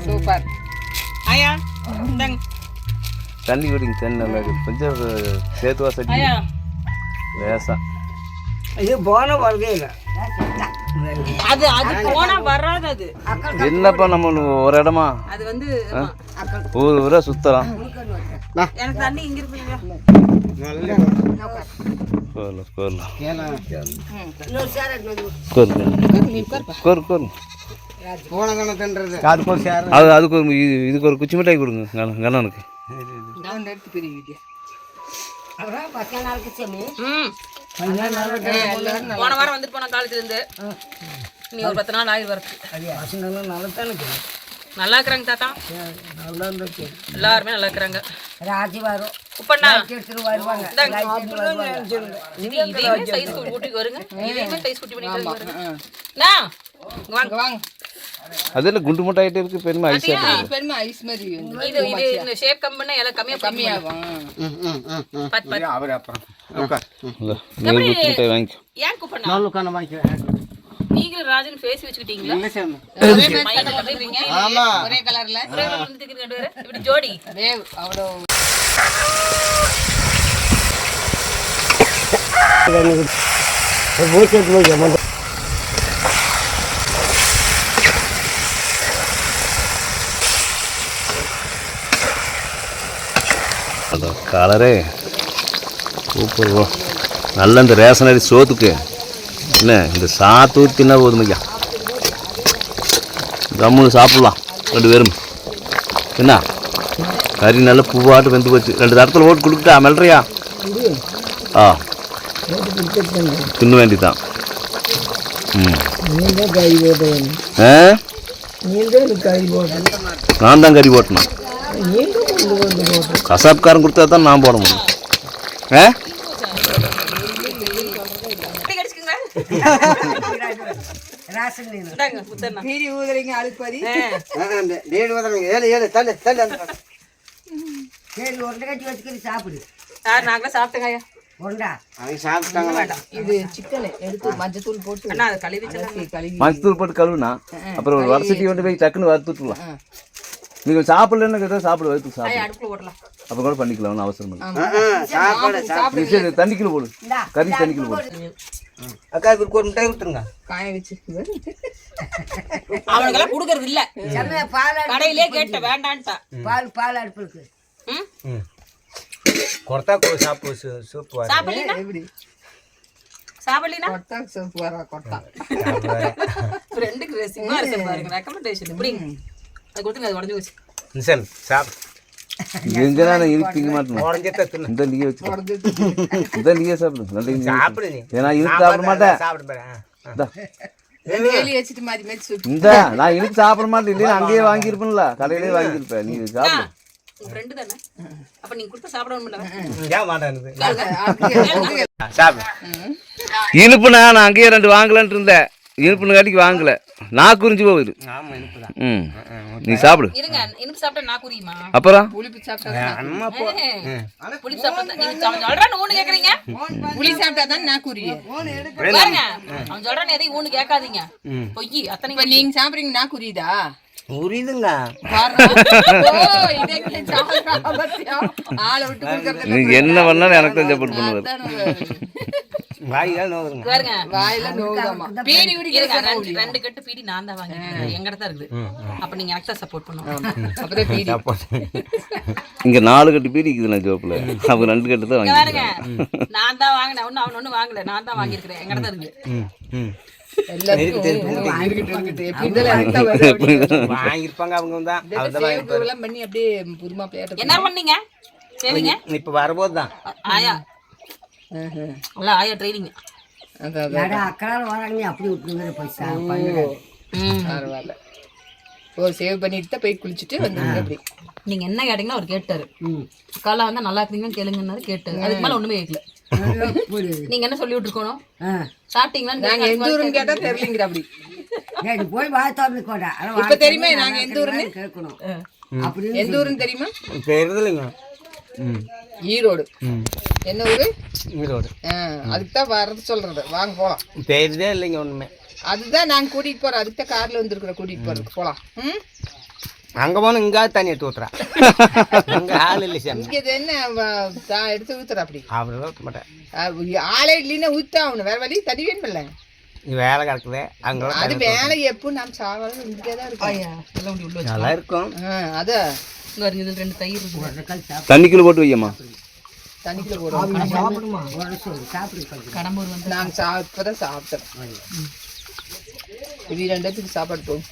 சூப்பர். தண்ணி குடிங்க, தண்ணி நல்லா இருக்குது. கொஞ்சம் சேத்துவா சட்டி லேசா. இது போன வருதே இல்லை. அது போனா வராது. அது என்னப்பா நம்ம ஒரு இடமா அது வந்து ஊரா சுத்தலாம். எனக்கு தண்ணி இங்க இருக்கு. அதுக்கு இதுக்கு ஒரு குச்சி மிட்டாய் கொடுங்க கண்ணனுக்கு. போன வாரம் வந்துட்டு போன காலத்துல இருந்து நீ ஒரு 10 நாள் ஆகி வரது. நல்லா இருக்கிறாங்க தாத்தா, எல்லாருமே நல்லா இருக்கிறாங்க. ராஜி வரும் உப்பண்ணா வருவாங்க. இதையுமே சைஸ் கூட்டி வருங்க, இதையுமே சைஸ் கூட்டி பண்ணிட்டு வருங்க. வாங்க வாங்க அதெல்லாம் குண்டு முட்டாயிட்டே இருக்கு பெருமை ஐஸா பெருமை ஐஸ் மாதிரி இது இது இந்த ஷேப் கம்மி பண்ணா எல்லாம் கம்மியாகும் பத் பத் அவர் அப்புறம் உட்கார் நீ குண்டு முட்டாய் வாங்கிக்கோ ஏன் கூப்பிடணும் நாலு உட்காந்து வாங்கிக்கிறேன் நீங்களும் ராஜன் ஃபேஸ் வச்சுக்கிட்டீங்களா இல்லை சார் ஒரே மாதிரி கலர்றீங்க ஆமா ஒரே கலர்ல ஒரே கலர்ல திக்கு ரெண்டு பேரும் இப்படி ஜோடி வேவ் அவ்வளோ அந்த கலரே சூப்பர் ப்ரோ நல்ல இந்த ரேஷன் அரிசி சோத்துக்கு என்ன இந்த சாத்து ஊற்றினா போதும் ஐயா கம்முன்னு சாப்பிட்லாம் ரெண்டு பேரும் என்ன கறி நல்லா பூவாட்டு வெந்து போச்சு 2 தரத்தில் ஓட்டு கொடுத்துட்டா மெல்றியா ஆ தின்ன வேண்டிதான் நான் தான் கறி போட்டேன் கசாப்காரன் கொடுத்தா தான் நான் போட முடியும் பீடி ஊதுறீங்க அழுப்பதி ஏழு வதங்க 7 தள்ளு தள்ளு சரி உருண்டை கட்டி வச்சுக்கிட்டு சாப்பிடு நாங்களும் சாப்பிட்டுங்க ஐயா உருண்டா அவங்க சாப்பிட்டாங்களா இது சிக்கன் எடுத்து மஞ்சத்தூள் போட்டு அண்ணா அது கழுவி கழுவி மஞ்சத்தூள் போட்டு கழுவுனா அப்புறம் ஒரு வடசட்டி கொண்டு போய் டக்குன்னு வறுத்துட்டுலாம் நீங்கள் சாப்பிடலன்னு கேட்டால் சாப்பிட வறுத்து சாப்பிடு அடுப்புல போடலாம் அப்போ கூட பண்ணிக்கலாம் ஒன்றும் அவசரம் இல்லை சாப்பாடு நீ சரி தண்ணிக்குள்ள போடு கறி தண்ணிக்குள்ள போடு அக்கா இப்படி ஒரு மிட்டாய் கொடுத்துருங்க காய வச்சு அவனுக்கெல்லாம் கொடுக்கறது இல்ல செம்மையா பால் கடையிலே கேட்ட வேண்டான்ட்டா பால் அடுப்புக்கு கொடுத்தா சாப்பிடு சூப்பு சாப்பிடலீனா எப்படி சாப்பிடலீனா கொட்டா சோப்பு வரா கொட்டா ஃப்ரெண்டுக்கு ரெசிமா இருக்கு பாருங்க ரெக்கமெண்டேஷன் இப்படி அது கொடுத்து அது உடஞ்சு போச்சு சரி சாப்பிடு எங்கன்னா நான் இருக்கு திங்க மாட்டேன் உடஞ்சே தின்னு இந்த நீயே வச்சு இந்த நீயே சாப்பிடு நல்ல சாப்பிடு நீ ஏன்னா இருக்கு சாப்பிட மாட்டேன் சாப்பிடு பாரு இந்தா. வேலி வச்சுட்டு மாத்தி மாத்தி சுட்டு இந்த நான் இருக்கு சாப்பிட மாட்டேன் இல்லையா அங்கேயே வாங்கியிருப்பேன்ல கடையிலே வாங்கியிருப்பேன் நீ சாப்பிடு உங்க ஃப்ரெண்டு தானே அப்ப நீங்க கொடுத்து சாப்பிடணும் ஏன் மாட்டேன் சாப்பிடு இனிப்புண்ணா நான் அங்கேயே 2 வாங்கலான்ட்டு இருந்தேன் இனிப்புன்னு காட்டிக்கு வாங்கல நான் குறிஞ்சு போகுது ஆமா இனிப்புதான் ம் நீ சாப்பிடு இருங்க இனிப்பு சாப்பிட்டா நான் குறியுமா அப்புறம் புளிப்பு சாப்பிட்டா அம்மா போ புளி சாப்பிட்டா நீங்க சொல்றான்னு ஊன்னு கேக்குறீங்க புளி சாப்பிட்டா தான் நான் குறியேன் பாருங்க அவன் சொல்றான்னு எதையும் ஊன்னு கேட்காதீங்க பொய் அத்தனை இப்ப நீங்க சாப்பிடுறீங்க நான் குறியுதா உரியுதுங்க ஆளை விட்டு கொடுக்கறது நீங்க என்ன பண்ணாலும் எனக்கு தான் சப்போர்ட் பண்ணுவார் வாய்கள் நோதுங்க பாருங்க வாயில நோவுதாமா பீடி இருங்க, ரெண்டு கட்டு பீடி நான் தான் வாங்கிக்கிறேன் எங்கிட்ட தான் இருக்குது அப்ப நீங்க எனக்கு தான் சப்போர்ட் பண்ணுவோம் அப்புறம் பீடி இங்க 4 கட்டு பீடி இருக்குது நான் ஜோப்பில் அவங்க 2 கட்டு தான் பாருங்க வாங்கிக்கிறேன் நான் தான் வாங்கினேன் ஒன்னும் அவன் ஒன்னும் வாங்கல நான் தான் வாங்கியிருக்கிறேன் எங்கிட்ட தான் இருக்கு வாங்கிருப்பாங்க அவங்க தான் எல்லாம் பண்ணி அப்படியே புதுமா பிளேட் என்ன பண்ணீங்க சேவிங்க இப்ப வரும்போது தான் ஆயா இல்ல ஆயா ட்ரைனிங் அக்கறால வராங்க அப்படி விட்டுருங்க பைசா பண்ணிடாது பரவாயில்ல ஓ சேவ் பண்ணிட்டு தான் போய் குளிச்சுட்டு வந்துருங்க அப்படி நீங்க என்ன கேட்டீங்கன்னா அவர் கேட்டாரு காலைல வந்தா நல்லா இருக்கீங்கன்னு கேளுங்கன்னாரு கேட்டாரு அதுக்கு மேல ஒண்ணுமே கேட்கல நீங்க என்ன சொல்லி விட்டுருக்கணும் சாப்பிட்டீங்களா நாங்க எந்த ஊருன்னு கேட்டா தெரியலங்கிற அப்படி போய் வாய் திறந்து போடா இப்ப தெரியுமா நாங்க எந்த ஊருன்னு கேட்கணும் அப்படி எந்த ஊருன்னு தெரியுமா தெரியுதுல்லைங்க ஈரோடு என்ன ஊரு ஈரோடு அதுக்கு தான் வர்றது சொல்றது வாங்க போலாம் தெரியுதே இல்லைங்க ஒண்ணுமே அதுதான் நாங்க கூட்டிட்டு போறோம் அதுக்கு தான் கார்ல வந்துருக்குறோம் கூட்டிட்டு போறதுக்கு போலாம் அங்க போனா இங்காவது தண்ணி எடுத்து ஊத்துறா அங்க ஆள் இல்லை சார் இங்க இது என்ன எடுத்து ஊத்துற அப்படி அப்படிதான் ஊத்த மாட்டேன் ஆளே இல்லைன்னா ஊத்தா அவனு வேற வழி தண்ணி வேணுமில்ல வேலை கிடக்குது அங்க அது வேலை எப்போ நாம் சாவலும் இருந்துட்டே தான் இருக்கும் எல்லாம் உள்ள வச்சு நல்லா இருக்கும் அதான் இங்க வருங்க இதுல 2 தயிர் இருக்கு தண்ணிக்குள்ள போட்டு வையம்மா தண்ணிக்குள்ள போடுவோம் சாப்பிடுமா சாப்பிடு கடம்பூர் வந்து நாங்க இப்பதான் சாப்பிட்டோம் இது 2 இடத்துக்கு சாப்பாடு போகும்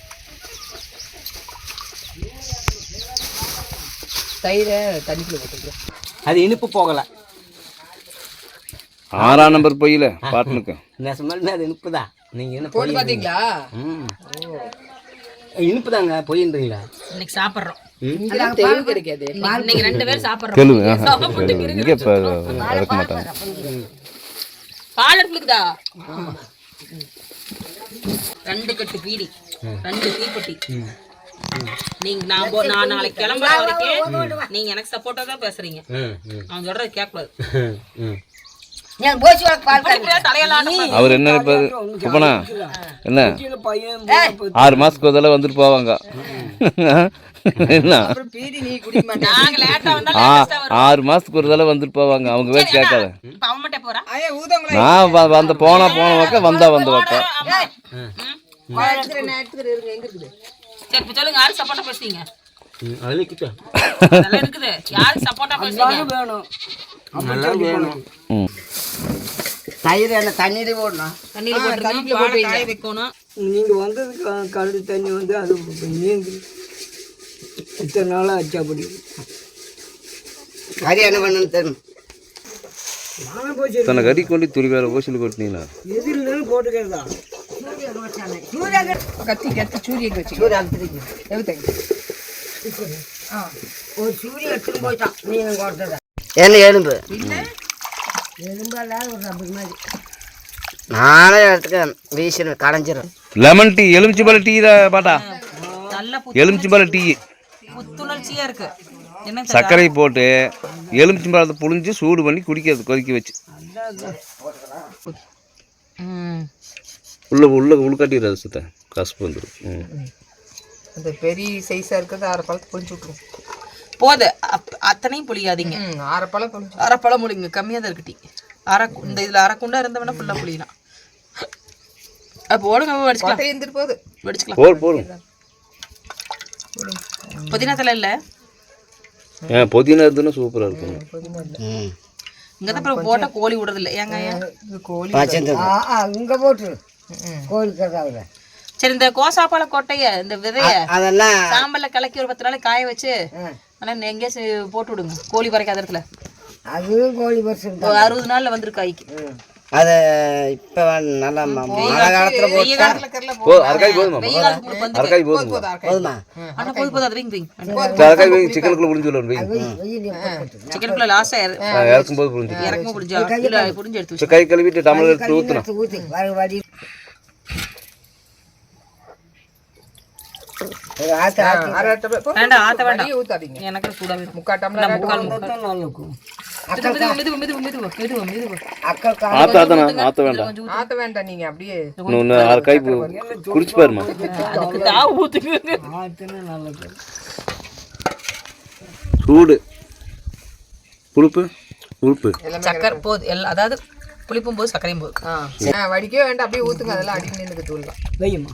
தயிரை தண்ணிக்குள்ள போட்டுக்கிறோம் அது இனிப்பு போகல 6ஆம் நம்பர் பொய்யில பாட்டுனுக்கு நெசமாலுமே அது இனிப்பு தான் நீங்க என்ன போட்டு பாத்தீங்களா இனிப்பு தாங்க பொய்ன்றீங்களா இன்னைக்கு சாப்பிடுறோம் இங்கெல்லாம் தெளிவு கிடைக்காது இன்னைக்கு 2 பேர் சாப்பிடுறோம் தெலுங்கு இங்கே இப்போ இறக்க மாட்டாங்க பால் இருக்குதா 2 கட்டு பீடி 2 தீப்பெட்டி. நீங்க நான் நாளைக்கு கிளம்புற வரைக்கும் நீங்க எனக்கு சப்போர்ட்டா தான் பேசுறீங்க. அவன் சொல்றது கேட்கக்கூடாது. அவர் என்ன நினைப்பாரு சுப்பனா என்ன 6 மாசத்துக்கு ஒரு தடவை வந்துட்டு போவாங்க என்ன 6 மாசத்துக்கு ஒரு தடவை வந்துட்டு போவாங்க அவங்க பேர் கேட்காத. நான் வந்த போன பக்கம் வந்த பக்கம் சொல்லுங்க. யாருக்கு சப்போர்ட்டா பேசுறீங்க? இருக்குது. யாருக்கு சப்போர்ட்டா பேசுறீங்க? தயிர் என்ன தண்ணீர் போடணும். தண்ணியில போட்டு காய வைக்கணும். நீங்கள் வந்ததுக்கு கரடு தண்ணி வந்து அது நீங்க இத்தனை நாளாக அச்சாப்படி கறி என்ன பண்ணணும் தெரியும். நானும் போய் தன்னை கறி கொண்டு துணி வேற ஓசில் கொட்டினீங்களா? எதில் இருந்தாலும் போட்டுக்கிறதா கத்தி சூரியக்கு வச்சு ஒரு சூரிய எடுத்துன்னு போயிட்டான் நீங்கள் கொடுத்தத. என்ன எலும்பு எலும்பெல்லாம் ஒரு ரப்பர் மாதிரி நானே எடுத்துக்கிறேன் வீசின கடைஞ்சிடும். லெமன் டீ எலுமிச்சம்பழ டீ தான் பாட்டா. நல்ல எலுமிச்சம்பழ டீ புத்துணர்ச்சியா இருக்கு. என்ன சர்க்கரை போட்டு எலுமிச்சம்பழத்தை புழிஞ்சு சூடு பண்ணி குடிக்கிறது கொதிக்க வச்சு உள்ள கட்டிடுறது சுத்த கசப்பு வந்துடும். அந்த பெரிய சைஸா இருக்கிறது 6 பழத்தை புளிஞ்சு விட்டுரும். போது அத்தனையும் புளியாதீங்க. 6 பழம் புளிஞ்சு 1/2 பழம் முடிங்க. கம்மியாக தான் இருக்கு டீ. இந்த இதில் 1/2 குண்டா இருந்தவனா ஃபுல்லாக புளியலாம். அப்போ ஓடுங்க வடிச்சுக்கலாம். இருந்துட்டு போகுது. வடிச்சுக்கலாம். போதும். புதினா தலை இல்லை. புதினா இருந்துன்னா சூப்பராக இருக்கும். இங்கே தான் அப்புறம் போட்டால் கோழி விடுறதில்ல. ஏங்க கோழி இங்கே போட்டு கோழி கதாவில். சரி, இந்த கோசாப்பால கொட்டைய இந்த விதைய அதெல்லாம் சாம்பல்ல கலக்கி ஒரு 10 நாளைக்கு காய வச்சு ஆனால் எங்கேயாச்சும் போட்டு விடுங்க. கோழி பறைக்காத இடத்துல. அது கோழி வருஷம் 60 நாள்ல வந்துரு காய்க்கு. அது இப்போ நல்லா மழை காலத்தில் வெய்ய காலத்துல கரல அரைக்காய் போதுமா? அரைக்காய் போதுமா? போதுமா? ஆனா போது அது வைங்க. அரைக்காய் சிக்கனுக்குள்ள புரிஞ்சு விடணும். சிக்கனுக்குள்ள லாஸ்டா இறக்கும் போது புரிஞ்சு இறக்கும் புரிஞ்சு புரிஞ்சு எடுத்து கை கழுவிட்டு டம்ளர் எடுத்து ஊற்றணும். ஊற்றி வடி வேண்டாம். ஆத்த வேண்டாம். ஊத்தாதீங்க. எனக்கு சூடாவே 3/4 டம்ளர் ஆத்த வேண்டாம். ஆத்த வேண்டாம். நீங்க அப்படியே இன்னொன்று அரைக்காய் குடிச்சு பாருமா. சூடு புளிப்பு சக்கரை போது எல்லாம். அதாவது புளிப்பும் போது சக்கரையும் போது. வடிக்கவே வேண்டாம். அப்படியே ஊத்துங்க. அதெல்லாம் அடி நின்னுக்கு தூள்லாம் வையுமா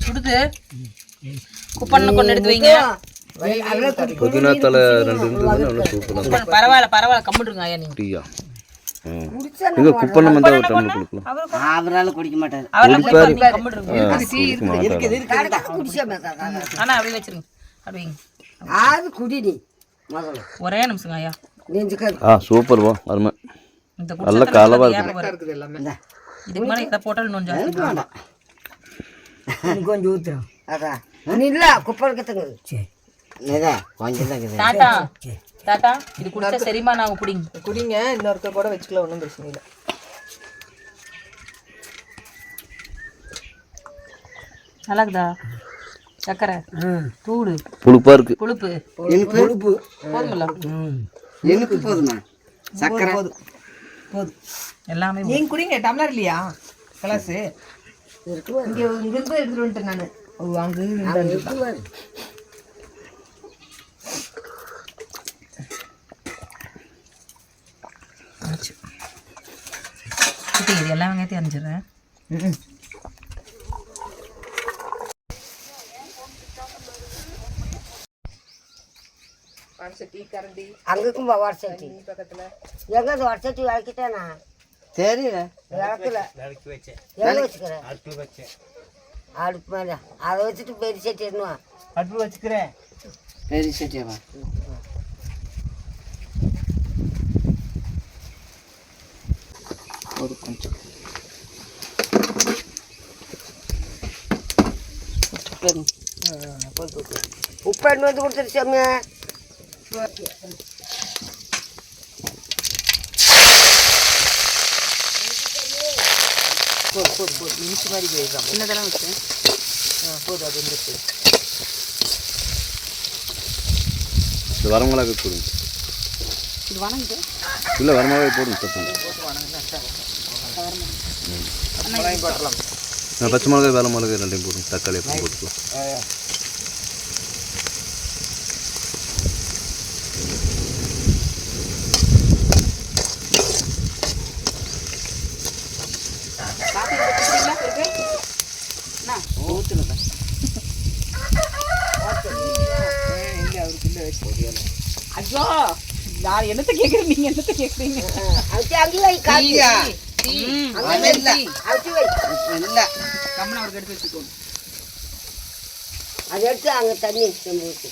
சுடுது. குப்பண்ணு கொண்டு எடுத்து வைங்க. புதினா தலை 2 இருந்ததுன்னா சூப்பராக. பரவாயில்ல கம்மிடுங்க ஐயா. நீங்க டீயா இங்க குப்பண்ணம் வந்தா ஒரு டம்ளர் கொடுக்கலாம். அவரால் குடிக்க மாட்டாரு. ஆனா அப்படியே வச்சிருங்க. அப்படிங்க. அது குடி நீ முதல்ல ஒரே நிமிஷம் ஐயா. சூப்பர் வா அருமை. இந்த நல்ல காலவா இருக்கு. இதுக்கு மேலே இதை போட்டால் இன்னும் ஜாஸ்தி. கொஞ்சம் ஊற்றுறோம். அதான் இல்லை குப்பை இருக்கத்துங்க. கொஞ்சம் தான் தாத்தா இது குடிச்சா சரிமா நாங்கள் குடிங்க. இன்னொருக்க கூட வச்சுக்கலாம். ஒன்றும் பிரச்சனை இல்லை. நல்லா இருக்குதா? சக்கரை தூடு புளிப்பா இருக்கு. புளிப்பு புளிப்பு போதுமில்ல? எனக்கு போதுமா? சக்கரை போதும் எல்லாமே. நீங்க குடிங்க. டம்ளர் இல்லையா? கிளாஸ் இங்கே இங்கிருந்து எடுத்துட்டு வந்துட்டேன் நான். அங்கே இது எல்லா வெங்காயத்தையும் அரைஞ்சிடுறேன். வடசட்டி கரண்டி அங்கேக்கும் வடசட்டி பக்கத்தில் எங்கே வடசட்டி விளக்கிட்டேனா தெரியல. விளக்கல எங்கே வச்சுக்கிறேன்? அடுப்பு மேலே அதை வச்சுட்டு பெரிய சட்டி என்னவா அடுப்பு வச்சுக்கிறேன். பெரிய சட்டியாவா? ஒரு கொஞ்சம் உப்பு எண்ணு வந்து கொடுத்துருச்சாமியா. போதும் நிமிஷம் மாதிரி போயிடலாம். சின்னதெல்லாம் வச்சேன். போதும் அது வந்துட்டு. இது வரமிளகாய் போடுங்க. இது வணங்குது. இல்லை வரமிளகாய் போடுங்க தப்பு. போட்டுடலாம். நான் பச்சை மிளகாய் வேலை மிளகாய் ரெண்டையும் போடுங்க. தக்காளி எப்படி போட்டுக்கலாம். ஐயோ நான் என்னத்த கேட்குறேன், நீங்கள் என்னத்த கேட்குறீங்க? கம்மனை அவருக்கு எடுத்து வச்சுக்கோங்க. அதை எடுத்து அங்கே தண்ணி ஊற்றி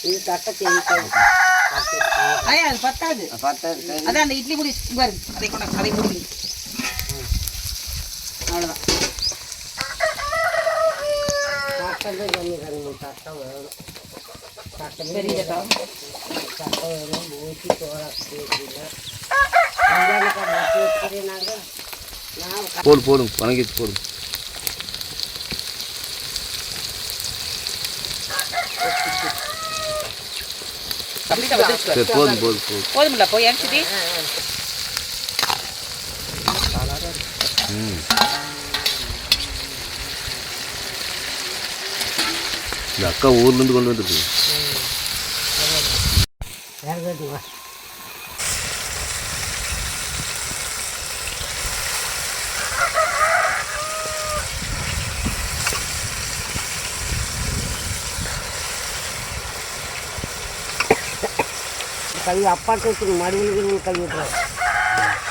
இது தட்டை ஐயா அது பத்தாது. அதான் அந்த இட்லி பொடி பாரு, அதை கொண்டாங்க, அதை முடிங்க. அவ்வளோதான். தட்டை தண்ணி தரணும். தட்டை வேணும். பெரிய தட்டை வேணும். ஊற்றி தோற போடுங்க வணங்கி போடுங்க. சரி போதும். போதுமில்ல போய் அனுப்பிச்சிட்டு இந்த அக்கா ஊர்லேருந்து கொண்டு வந்துருக்கு. கழுவி அப்பாட்டு வச்சுக்கணும். மாடுகளுக்கு கழுவி விட்டுறாரு.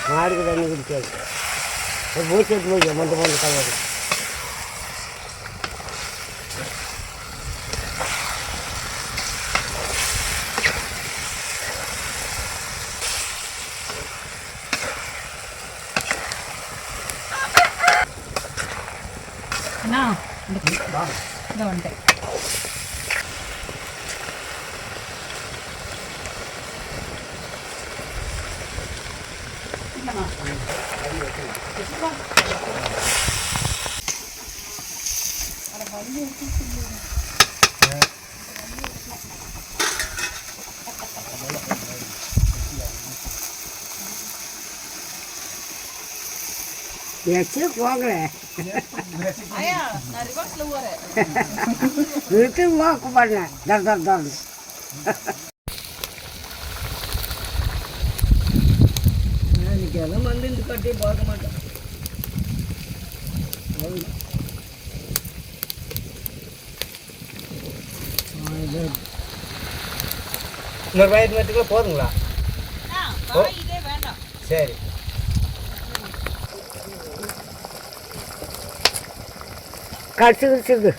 மாடுக்கு தண்ணி குடிக்காது. பூச்சி எடுத்து போய் மொண்டு கழுவாது. அண்ணா இந்த வந்துட்டேன். வச்சு போங்களேன். ஐயா நான் ரிவர்ஸ்ல போறேன். இழுத்து வாக்கு பண்ணேன். தர் இன்னைக்கு எல்லாம் வந்து இந்த கட்டியை பார்க்க மாட்டேன். இன்னொரு வயது மேட்டுக்குள்ள போதுங்களா? இதே வேண்டாம். சரி. கடிச்சுக்கிடுச்சுது.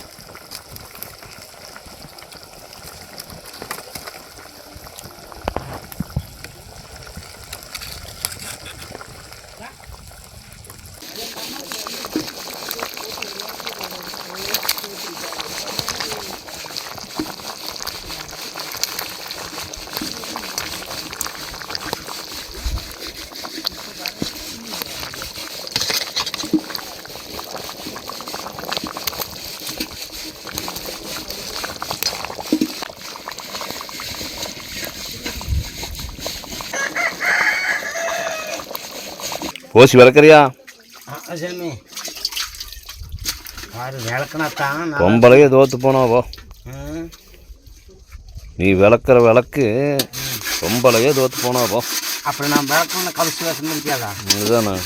ஓசி விளக்குறியா? சாமி யாரு விளக்குனாத்தான் பொம்பளையே தோத்து போனாவோ. நீ விளக்குற விளக்கு பொம்பளையே தோத்து போனாவோ. அப்படி நான் விளக்கணும் கவிச்சு வேசம் முடிக்காதா? இதுதானே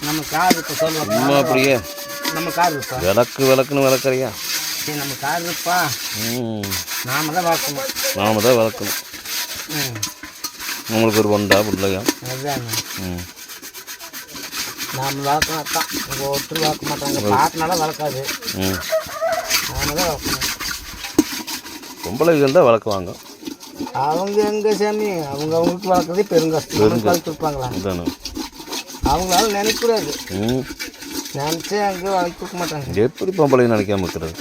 நம்ம கார் இப்போ சொல்லுவோம். அப்படியே நம்ம கார் இருப்பா விளக்குன்னு விளக்குறியா? சரி நம்ம கார் இருப்பா. நாம தான் வளர்க்கணும். உங்களுக்கு ஒரு பொண்டா பிள்ளையா? அதுதாங்க நாம் வளர்க்கணும் தான். உங்கள் ஒருத்தர் வளர்க்க மாட்டாங்க. பாட்டினால வளர்க்காது. நாம தான் வளர்க்கணும். பொம்பளைகள் தான் வளர்க்குவாங்க. அவங்க எங்கே சாமி அவங்களுக்கு வளர்க்குறதே பெருங்கஷ்டம். வளர்த்துருப்பாங்களா? அதுதானே அவங்களால நினைக்கூடாது. நினச்சி அங்கே வளர்த்துக்க மாட்டாங்க. எப்படி பொம்பளை நினைக்காம இருக்கிறது?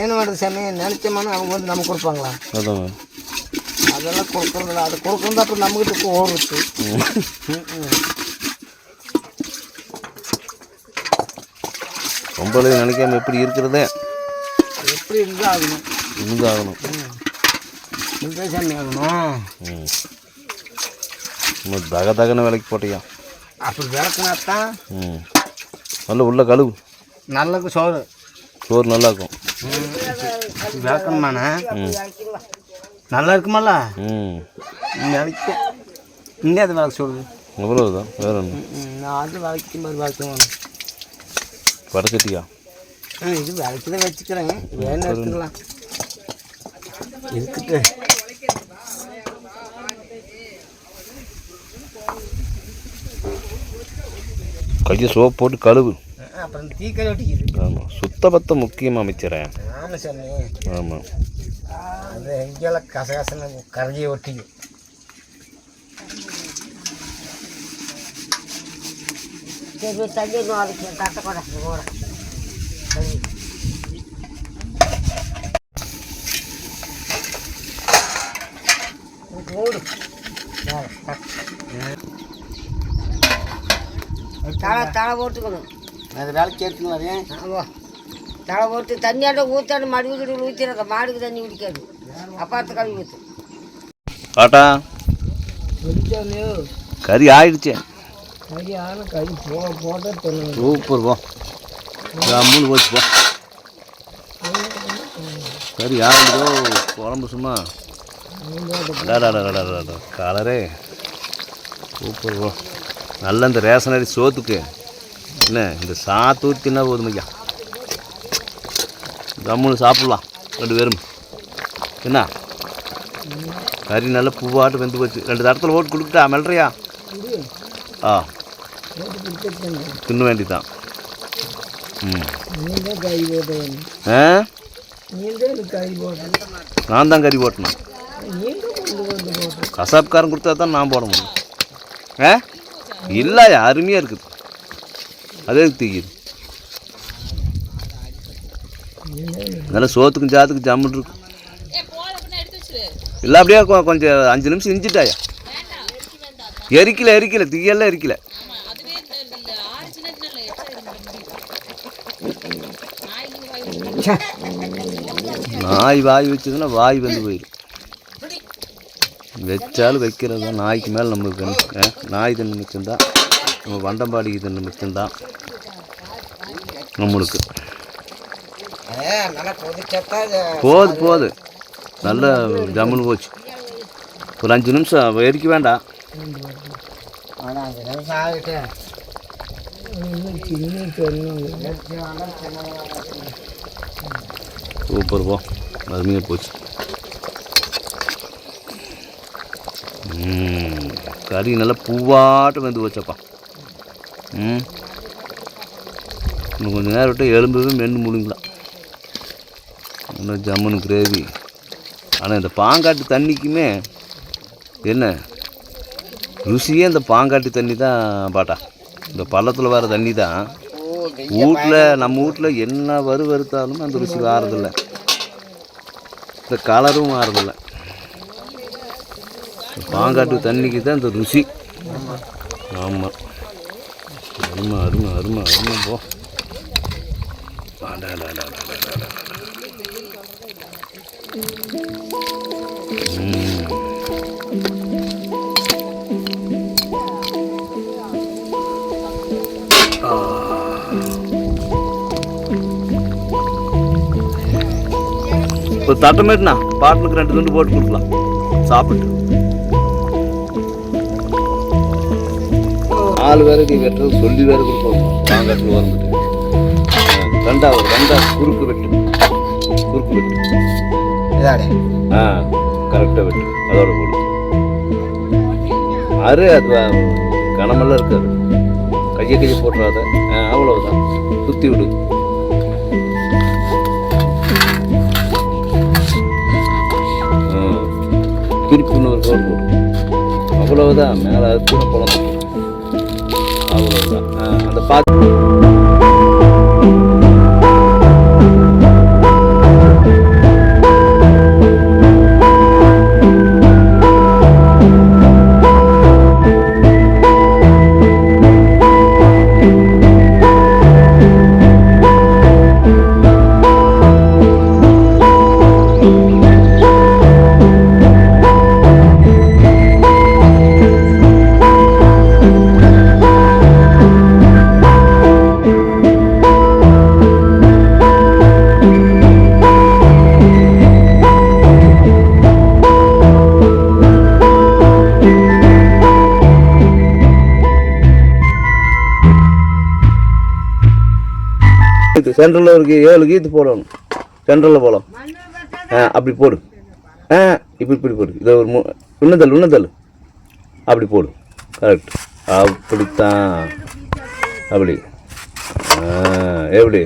என்ன பண்ணுறது சாமி? நினச்சோம்னா அவங்க வந்து நமக்கு கொடுப்பாங்களா? அதான் அதெல்லாம் கொடுக்குறதில்ல. அதை கொடுக்குறது அப்புறம் நம்மகிட்ட ஓடுச்சு. பொம்பளை நினைக்காம எப்படி இருக்கிறதே எப்படி இருந்தால் ஆகணும். இருந்தாகணும். இந்த சாமி ஆகணும். தக தகன விலைக்கு போட்டியா? அப்படி விளக்குனாத்தான் நல்ல உள்ள கழுவு. நல்ல சோறு நல்லா இருக்கும். விளக்கணுமாண்ணா நல்லா இருக்குமால விளக்க இன்னும் அது விளக்க சொல்லுது. அவ்வளோதான், வேற ஒன்று. நான் அது விளக்கும் போது விளக்கணும். வடச்சட்டியா? இது விளக்கி தான் வச்சுக்கிறேங்க. வேணும் எடுத்துக்கலாம். இருக்குது கையை சோப்பு போட்டு கழுவு. அப்புறம் தீக்கறி ஒட்டிக்குது. ஆமாம், சுத்தபத்தம் முக்கியம் அமைச்சரே. ஆமாம் சாமி. ஆமாம், அது எங்கெல்லாம் கசகசன்னு கரையை ஒட்டிக்கும். சரி தண்ணி நாளைக்கு தட்டை கூட கூட மூடு தலை போட்டுக்கணும். அது வேலைக்கு ஏற்றுங்களா? ஆமாம், தலை போட்டு தண்ணியாட்ட ஊற்றாண்டு மடுவு கிடுவில் ஊற்றிடாத, மாடுக்கு தண்ணி குடிக்காது. அப்பாத்து கழுவி ஊற்று. ஆட்டா வெடிச்சாலையோ கறி ஆயிடுச்சே. கறி ஆனால் கறி போட்டால் தரணும். சூப்பர் போ, மூணு போச்சு போ. கறி ஆயிடுதோ, குழம்பு சும்மா கலரே சூப்பர் போ. நல்ல இந்த ரேஷன் அரிசி சோத்துக்கு என்ன இந்த சாத்து ஊற்றினா போதும் ஐயா. கம்முன்னு சாப்பிட்லாம் ரெண்டு பேரும். என்ன கறி நல்லா பூவாட்டு வெந்து போச்சு. 2 தடத்தில் ஓட்டு கொடுத்துட்டா மெல்றியா? ஆ, தின்ன வேண்டிதான். கறி போட்டேன். ஆ, கறி போட்டேன். நான் தான் கறி போட்டேன். கசாப்காரன் கொடுத்தா தான் நான் போட முடியும். ஆ, இல்லையா, அருமையாக இருக்குது. அதே தீக்குது. நல்லா சோத்துக்கும் சாத்துக்கும் ஜம்முன்னு இருக்கும். இல்லை அப்படியே கொஞ்சம் 5 நிமிஷம் இஞ்சிட்டாயா. எரிக்கல தீயெல்லாம் எரிக்கல. நாய் வாய் வச்சதுன்னா வாய் வந்து போயிடும். வச்சாலும் வைக்கிறது தான். நாய்க்கு மேலே நம்மளுக்கு நாய் தண்ணி மிச்சம்தான், நம்ம வண்டம்பாடிக்கு தண்ணி மிச்சம்தான் நம்மளுக்கு. நல்லா கொதிச்சா போது நல்லா ஜம்முன்னு போச்சு. ஒரு 5 நிமிஷம் எரிக்க வேண்டாம். 5 நிமிஷம் ஆகிட்டு சூப்பர் போ, அருமையாக போச்சு. கறி நல்லா பூவாட்டம் வந்து போச்சப்பா. இன்னும் கொஞ்சம் நேரம் விட்டு எலும்புவே மென்று முடிங்கலாம். இன்னும் ஜம்முன்னு கிரேவி. ஆனால் இந்த பாங்காட்டு தண்ணிக்குமே என்ன ருசியே இந்த பாங்காட்டு தண்ணி தான் பாட்டா. இந்த பள்ளத்தில் வர தண்ணி தான் வீட்டில், நம்ம வீட்டில் என்ன வறுத்தாலும் அந்த ருசி வாரதில்லை, இந்த கலரும் மாறதில்லை. பாங்காட்டு தண்ணிக்கு தான் இந்த ருசி. ஆமாம், அருமை அருமை அருமை அருமை போ. ஒரு தட்டமேட்டுண்ணா பாட்டுக்கு 2 துண்டு போட்டு கொடுக்கலாம் சாப்பிட்டு. ஆள் வேற நீ வெட்டுறது சொல்லி வேற கொடுப்போம். பாங்காட்டில் வந்துட்டு 2 குறுக்கு வெட்டு இதாடே. கரெக்டாக வெட்டு, அதோட போடு. அது கனமெல்லாம் இருக்காது. கையை போட்டுறாத. அவ்வளவுதான், சுற்றி விடு. திருப்பி இன்னொரு கோடு போடு. அவ்வளவுதான், மேலே அறுத்து குழம்பு. அவ்வளவுதான். அந்த சென்ட்ரலில் இருக்கு 7 கீத்து போடணும். சென்ட்ரலில் போகலாம். அப்படி போடு. இப்படி போடு. இதை ஒரு உன்னதல் அப்படி போடு. கரெக்ட். அப்படித்தான். அப்படி எப்படி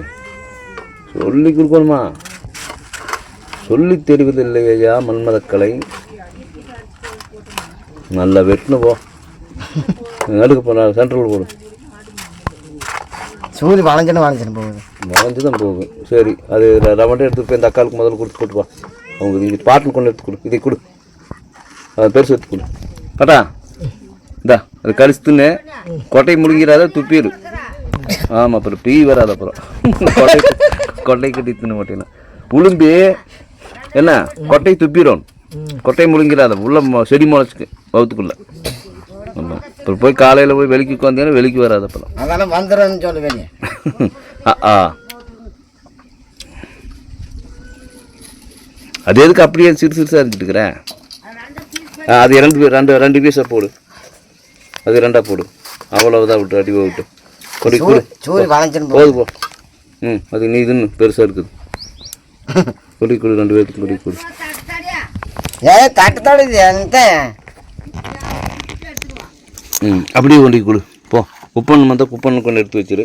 சொல்லி கொடுக்கணுமா? சொல்லி தெரிவதில்லையா மன்மதக்கலை? நல்லா வெட்டுன்னு போ. நடுக்க போ. சென்ட்ரல் போடு. சூரி வளைஞ்சு போகுது. வளைஞ்சு தான் போகும். சரி, அது ரவண்டை எடுத்து போய் இந்த அக்காளுக்கு முதல்ல கொடுத்துப்பா. அவங்க இங்கே பாட்டில் கொண்டு எடுத்து கொடு. இதை கொடு. அதை பெருசு எடுத்து கொடு. கட்டா இந்தா அது கரிசுத்துன்னு கொட்டை முழுங்கிறாத துப்பிடு. ஆமாம், அப்புறம் பீ வராது. அப்புறம் கொட்டை கட்டி தின்னு மாட்டேன்னா உளும்பி என்ன கொட்டை துப்பிடும். கொட்டை முழுங்கிறாத உள்ள செடி முளைச்சிக்கு வகுத்துக்குள்ள. ஆமாம், அப்புறம் போய் காலையில் போய் வெளிக்கு உட்காந்தீங்கன்னா வெளிக்கு வராது. அப்புறம் அதெல்லாம் வந்துடுறேன்னு சொல்லுவேன். அது எதுக்கு அப்படியே சிறுசாக இருந்துட்டு இருக்கிறேன்? அது ரெண்டு பீஸாக போடு. அது 2ஆக போடு. அவ்வளோதான் விட்டு அடி விட்டு கொடி கொடு. போது போ. அது நீ இதுன்னு பெருசாக இருக்குது. கொடி கொடு. 2 பேருக்கு கொடி கொடு. தட்டுத்தோடு அப்படியே கொண்டு கொடு. போ. குப்பன் வந்தால் குப்பன் கொண்டு எடுத்து வச்சிரு.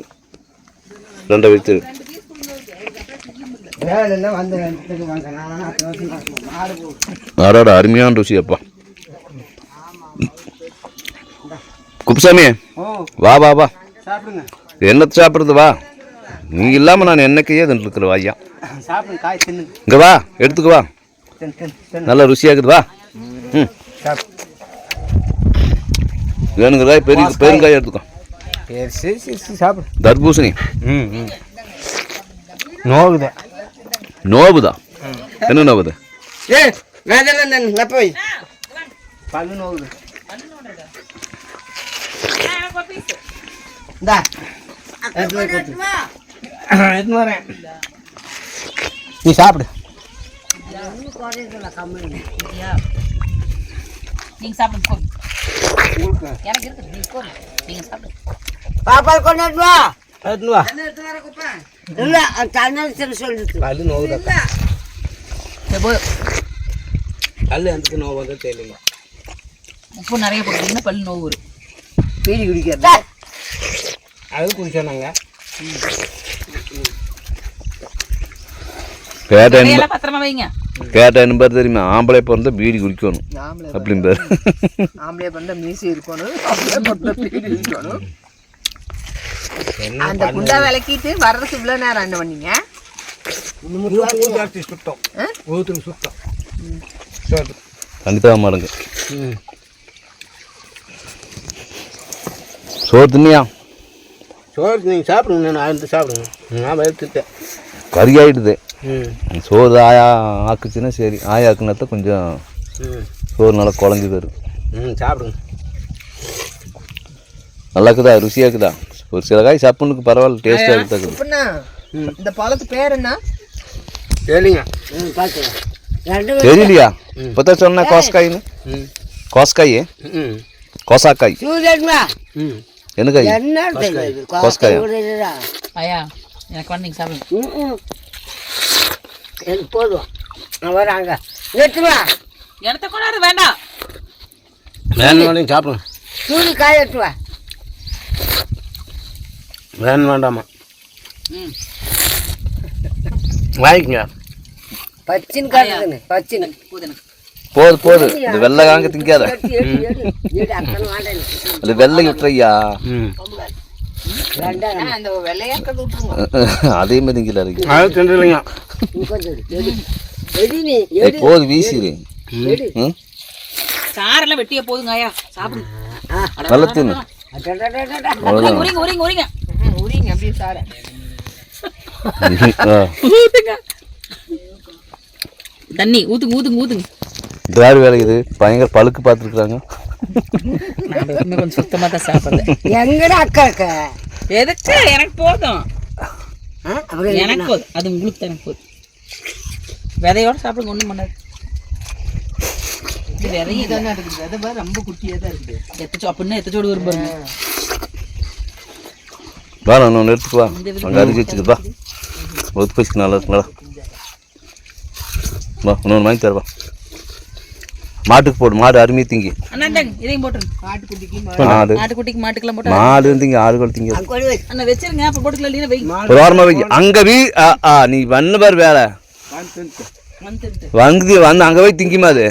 2 வச்சிரு. ஆடாட அருமையான ருசி அப்பா. குப்புசாமி வா வா வா. என்னத்தை சாப்பிட்றது வா. நீ இல்லாமல் நான் என்னைக்கையே தின்னுருக்குற வாய்யா. இங்கே வா, எடுத்துக்கு வா. நல்லா ருசியாகுது வா. வேணுங்கிறதா பெருங்காயம் எடுத்துக்கோ. தர்பூசணி நோவுதா? என்ன நோவுது? நீ சாப்பிடு. நீங்க சாப்பிடுங்க. எனக்கு இருக்கு. நீங்க சாப்பிடுங்க. பாப்பா கொண்டு வா. எடுத்துன்னு வா. இல்ல தண்ணி சொல்லிட்டு கல் நோவுதா? கல் எதுக்கு நோவுதோ தெரியல. உப்பு நிறைய போட்டீங்கன்னா பல்லு நோவு வரும். பீடி குடிக்கிறது அது குடிச்சோன்னாங்க. பத்திரமா வைங்க. கேட்டேன்னு பேர் தெரியுமா? ஆம்பளை பிறந்தா பீடி குடிக்கணும் அப்படின்னு பேர். ஆம்பளை பிறந்தா மீசி இருக்கணும். அந்த குண்டா விளக்கிட்டு வர்றதுக்கு இவ்வளோ நேரம் என்ன பண்ணீங்க? சுத்தம் கண்டிப்பாக மாடுங்க. சோறு தின்னியா? சோறு நீங்கள் சாப்பிடுங்க. நான் ஆயிரத்து சாப்பிடுங்க. நான் எடுத்துட்டேன். கறி ஆகிடுது. சோறு ஆக்குச்சுன்னா சரி. ஆக்குனாத்த கொஞ்சம் சோறு நல்லா குழஞ்சி வரும். சாப்பிடுங்க. நல்லா இருக்குதா? ருசியாக இருக்குதா? ஒரு சில காய் சப்புனுக்கு பரவாயில்ல, டேஸ்ட்டாக இருக்குதா? இந்த பழத்து பேர் என்ன? சரிங்க. தெரியலையா? இப்போ சொன்ன கோசக்காயின்னு. கோசக்காய் கோசாக்காய் என்ன காய்? கோசக்காய். ஐயா எனக்கு வந்து நீங்கள் சாப்பிடுங்க. போதும் வராங்க. எடுத்துவா. இடத்த கொண்டாது வேண்டாம். வேணும் சாப்பிடுங்க. சூடு காய எடுத்துவா. வேண்டாமா? வாங்கிக்கங்க. பச்சின் காட்டுதுன்னு பச்சின் போது இந்த வெள்ளை காங்க திங்காத. அது வெள்ளை விட்டுறையா? அதே மாதிரி திங்கல இருக்கு. போது வீசிடு. சாரெல்லாம் வெட்டிய போதுங்க ஐயா. சாப்பிடு. நல்லா தின்னு. உரிங்க அப்படியே சார. தண்ணி ஊத்துங்க. திராடு வேலை இது பயங்கர பழுக்கு பார்த்துருக்குறாங்க. கொஞ்சம் சுத்தமாக தான் சாப்பிட்றேன். எங்கடா அக்கா எதுக்கு? எனக்கு போதும். எனக்கு போதும். அது உங்களுக்கு தான். எனக்கு போதும். விதையோட சாப்பிடுங்க. ஒன்றும் பண்ணாது. இது விதையும் தானே இருக்குது. விதை பாரு ரொம்ப குட்டியாக தான் இருக்குது. அப்படின்னா எத்தச்சோடு வரும் பாருங்க. வா, நான் ஒன்று எடுத்துக்குவா. அங்கே அரிசி வச்சுக்குப்பா. ஒத்து வச்சுக்கு நல்லா இருக்குங்களா? வா இன்னொன்று வாங்கி தரவா. மாட்டுக்கு போடு, மாடு அருமையாக திங்கி. அண்ணா இந்தாங்க இதையும் போட்டுருங்க. மாடு ஆட்டுக்குட்டிக்கு மாட்டுக்கெல்லாம் போட்டு மாடு திங்க, ஆடுகள் திங்க. அண்ணா வச்சிருங்க, அப்போ போட்டுக்கலாம். இல்லைன்னா வை. ஒரு வாரமாக வை. அங்கே நீ பண்ண பாரு வேலை வந்து அங்கே போய் திங்கிமா. அது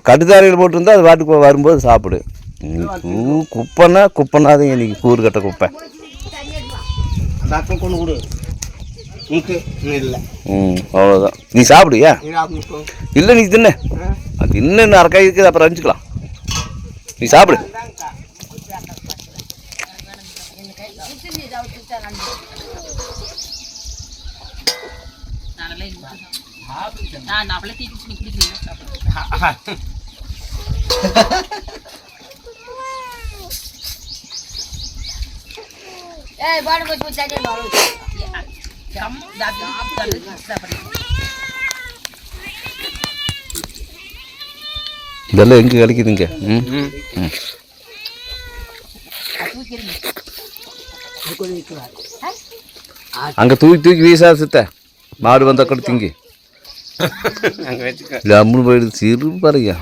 கட்டுத்தாரையில் போட்டிருந்தா அது வாட்டுக்கு வரும்போது சாப்பிடு. குப்பைனாதீங்க இன்னைக்கு கூறு கட்ட குப்பை. கொண்டு கொடு இல்லை. அவ்வளோதான். நீ சாப்பிடுயா? இல்லை நீ தின்ன, அது இன்னும் அரைக்காய் இருக்குது, அப்புறம் அரிஞ்சிக்கலாம். நீ சாப்பிடு. இதெல்லாம் எங்கே கிடைக்குதுங்க? அங்கே தூக்கி வீசா சித்த மாடு வந்தால் கூட திங்கி. இல்லை அம்முன்னு போயிடுது. சிறு பாருங்க,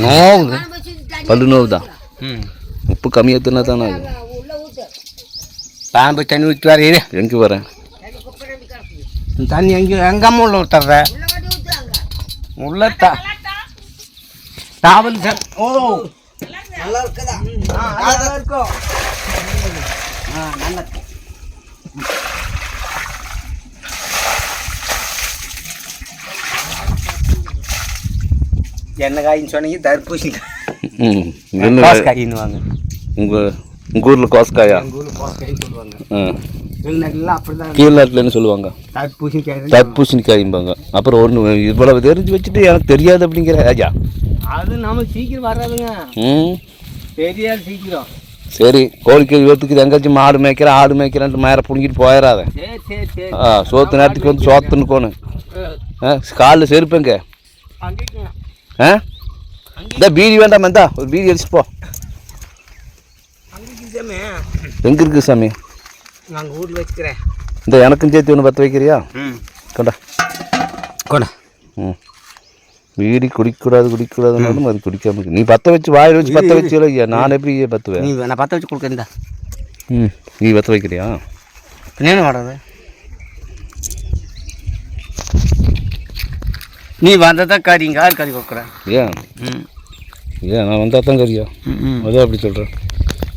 நோவுது, பல்லு நோவு தான். உப்பு கம்மியாக தின்னா தானே அது. பாம்பு தண்ணி ஊற்றி வர எங்கே வரேன்? தண்ணி எங்கம்மா உள்ள ஊற்றுற உள்ள தாவல் சார். ஓ நல்லா இருக்குதா? நல்லா இருக்கும். நல்லா இருக்கும். என்ன காயின்னு சொன்னீங்க? தர்பூசணி காயின்னு வாங்க. உங்கள் ஊரில் கோசக்காயா? எங்கள் ஊரில் கோசக்காய் சொல்லுவாங்க. அப்படிதான் கீழ்நாட்டில்னு சொல்லுவாங்க. தர்பூசணிக்காய்ம்பாங்க. அப்புறம் ஒன்று இவ்வளவு தெரிஞ்சு வச்சுட்டு எனக்கு தெரியாது அப்படிங்கிற ஐயா. அது நம்ம சீக்கிரம் வராதுங்க. தெரியாது சீக்கிரம். சரி, கோழிக்கறி வெத்துக்குது, எங்கேயாச்சும் மாடு மேய்க்கிறேன் ஆடு மேய்க்கிறேன்ட்டு மேலே பிடிங்கிட்டு போயிடாத. சோத்து நேரத்துக்கு வந்து சோத்துன்னு போகணும். காலில் செருப்புங்க. இந்த பீடி வேண்டாம், இந்தா ஒரு பீடி அடிச்சுட்டு போ. எங்கே இருக்குது சாமி? நாங்கள் வீட்டில் வச்சுக்கிறேன். இந்த எனக்கும் சேர்த்து ஒன்று பற்ற வைக்கிறியா? கொண்டா கொண்டா. பீடி குடிக்கக்கூடாதுன்னு அது குடிக்காம நீ பற்ற வச்சு வாயில் வச்சு பற்ற வச்சு ஐயா. நான் எப்படி பற்றுவேன்? நீ நான் பற்ற வச்சு கொடுக்குறேன்டா. நீ பற்ற வைக்கிறியா? என்ன வாடுறது? நீ வந்தால் தான் கறிங்க, யார் கறி கொடுக்குறேன்? ஏன் நான் வந்தால் தான் கறியா? அதான் அப்படி சொல்கிறேன்.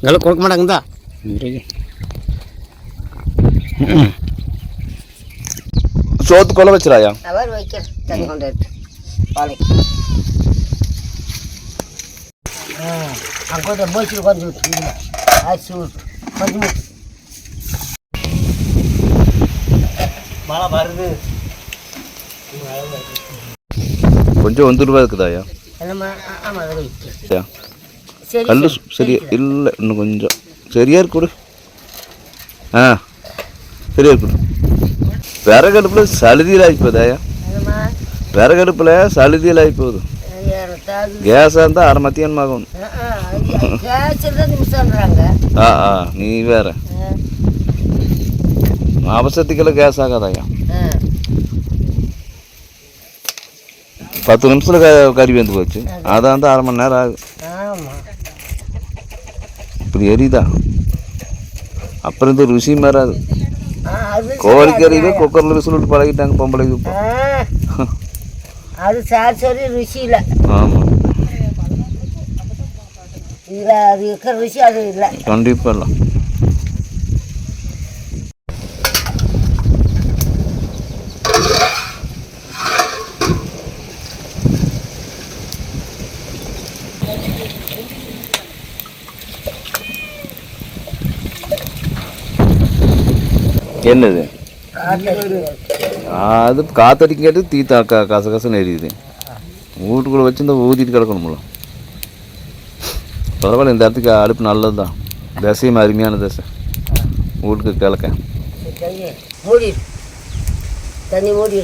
இதெல்லாம் கொடுக்க மாட்டாங்கதா. சோத்து கொலை வச்சிடாயா? மழை வருது. கொஞ்சம் வந்துருவா இருக்குதாயா? கல் சரியா இல்லை, இன்னும் கொஞ்சம் சரியா இருக்கு. சரியா இருக்கு. விறகடுப்பில் சலுதியில் ஆகிப்போதாயா? விறகடுப்பில் சலுதியில் ஆகிப்போகுது. கேஸாக இருந்தால் அரை மத்தியானம் ஆகும். நீ வேற அவசரத்துக்கெல்லாம் கேஸ் ஆகாதாயா? 10 நிமிஷத்தில் கறி வெந்து போச்சு. அதான் வந்து அரை மணி நேரம் ஆகும். இப்படி எரியுதா? அப்புறம் இந்த ருசி மாறாது. கோழிக்கறிவே குக்கரில் விசில் விட்டு பழகிட்டாங்க பொம்பளைக்கு. அது சரி ருசி இல்லை. ஆமாம், இதில் அது இருக்கிற ருசி அது இல்லை. கண்டிப்பாக இல்லை. என்னது அது காத்தடிக்க கேட்டு தீ கசகசன்னு எரியுது. வீட்டுக்குள்ளே வச்சு இந்த ஊதிட்டு கிடக்கணும்ல. பரவாயில்ல, இந்த இடத்துக்கு அடுப்பு நல்லது தான். தசையும் அருமையான தசை. வீட்டுக்கு கிழக்க தண்ணி மூடி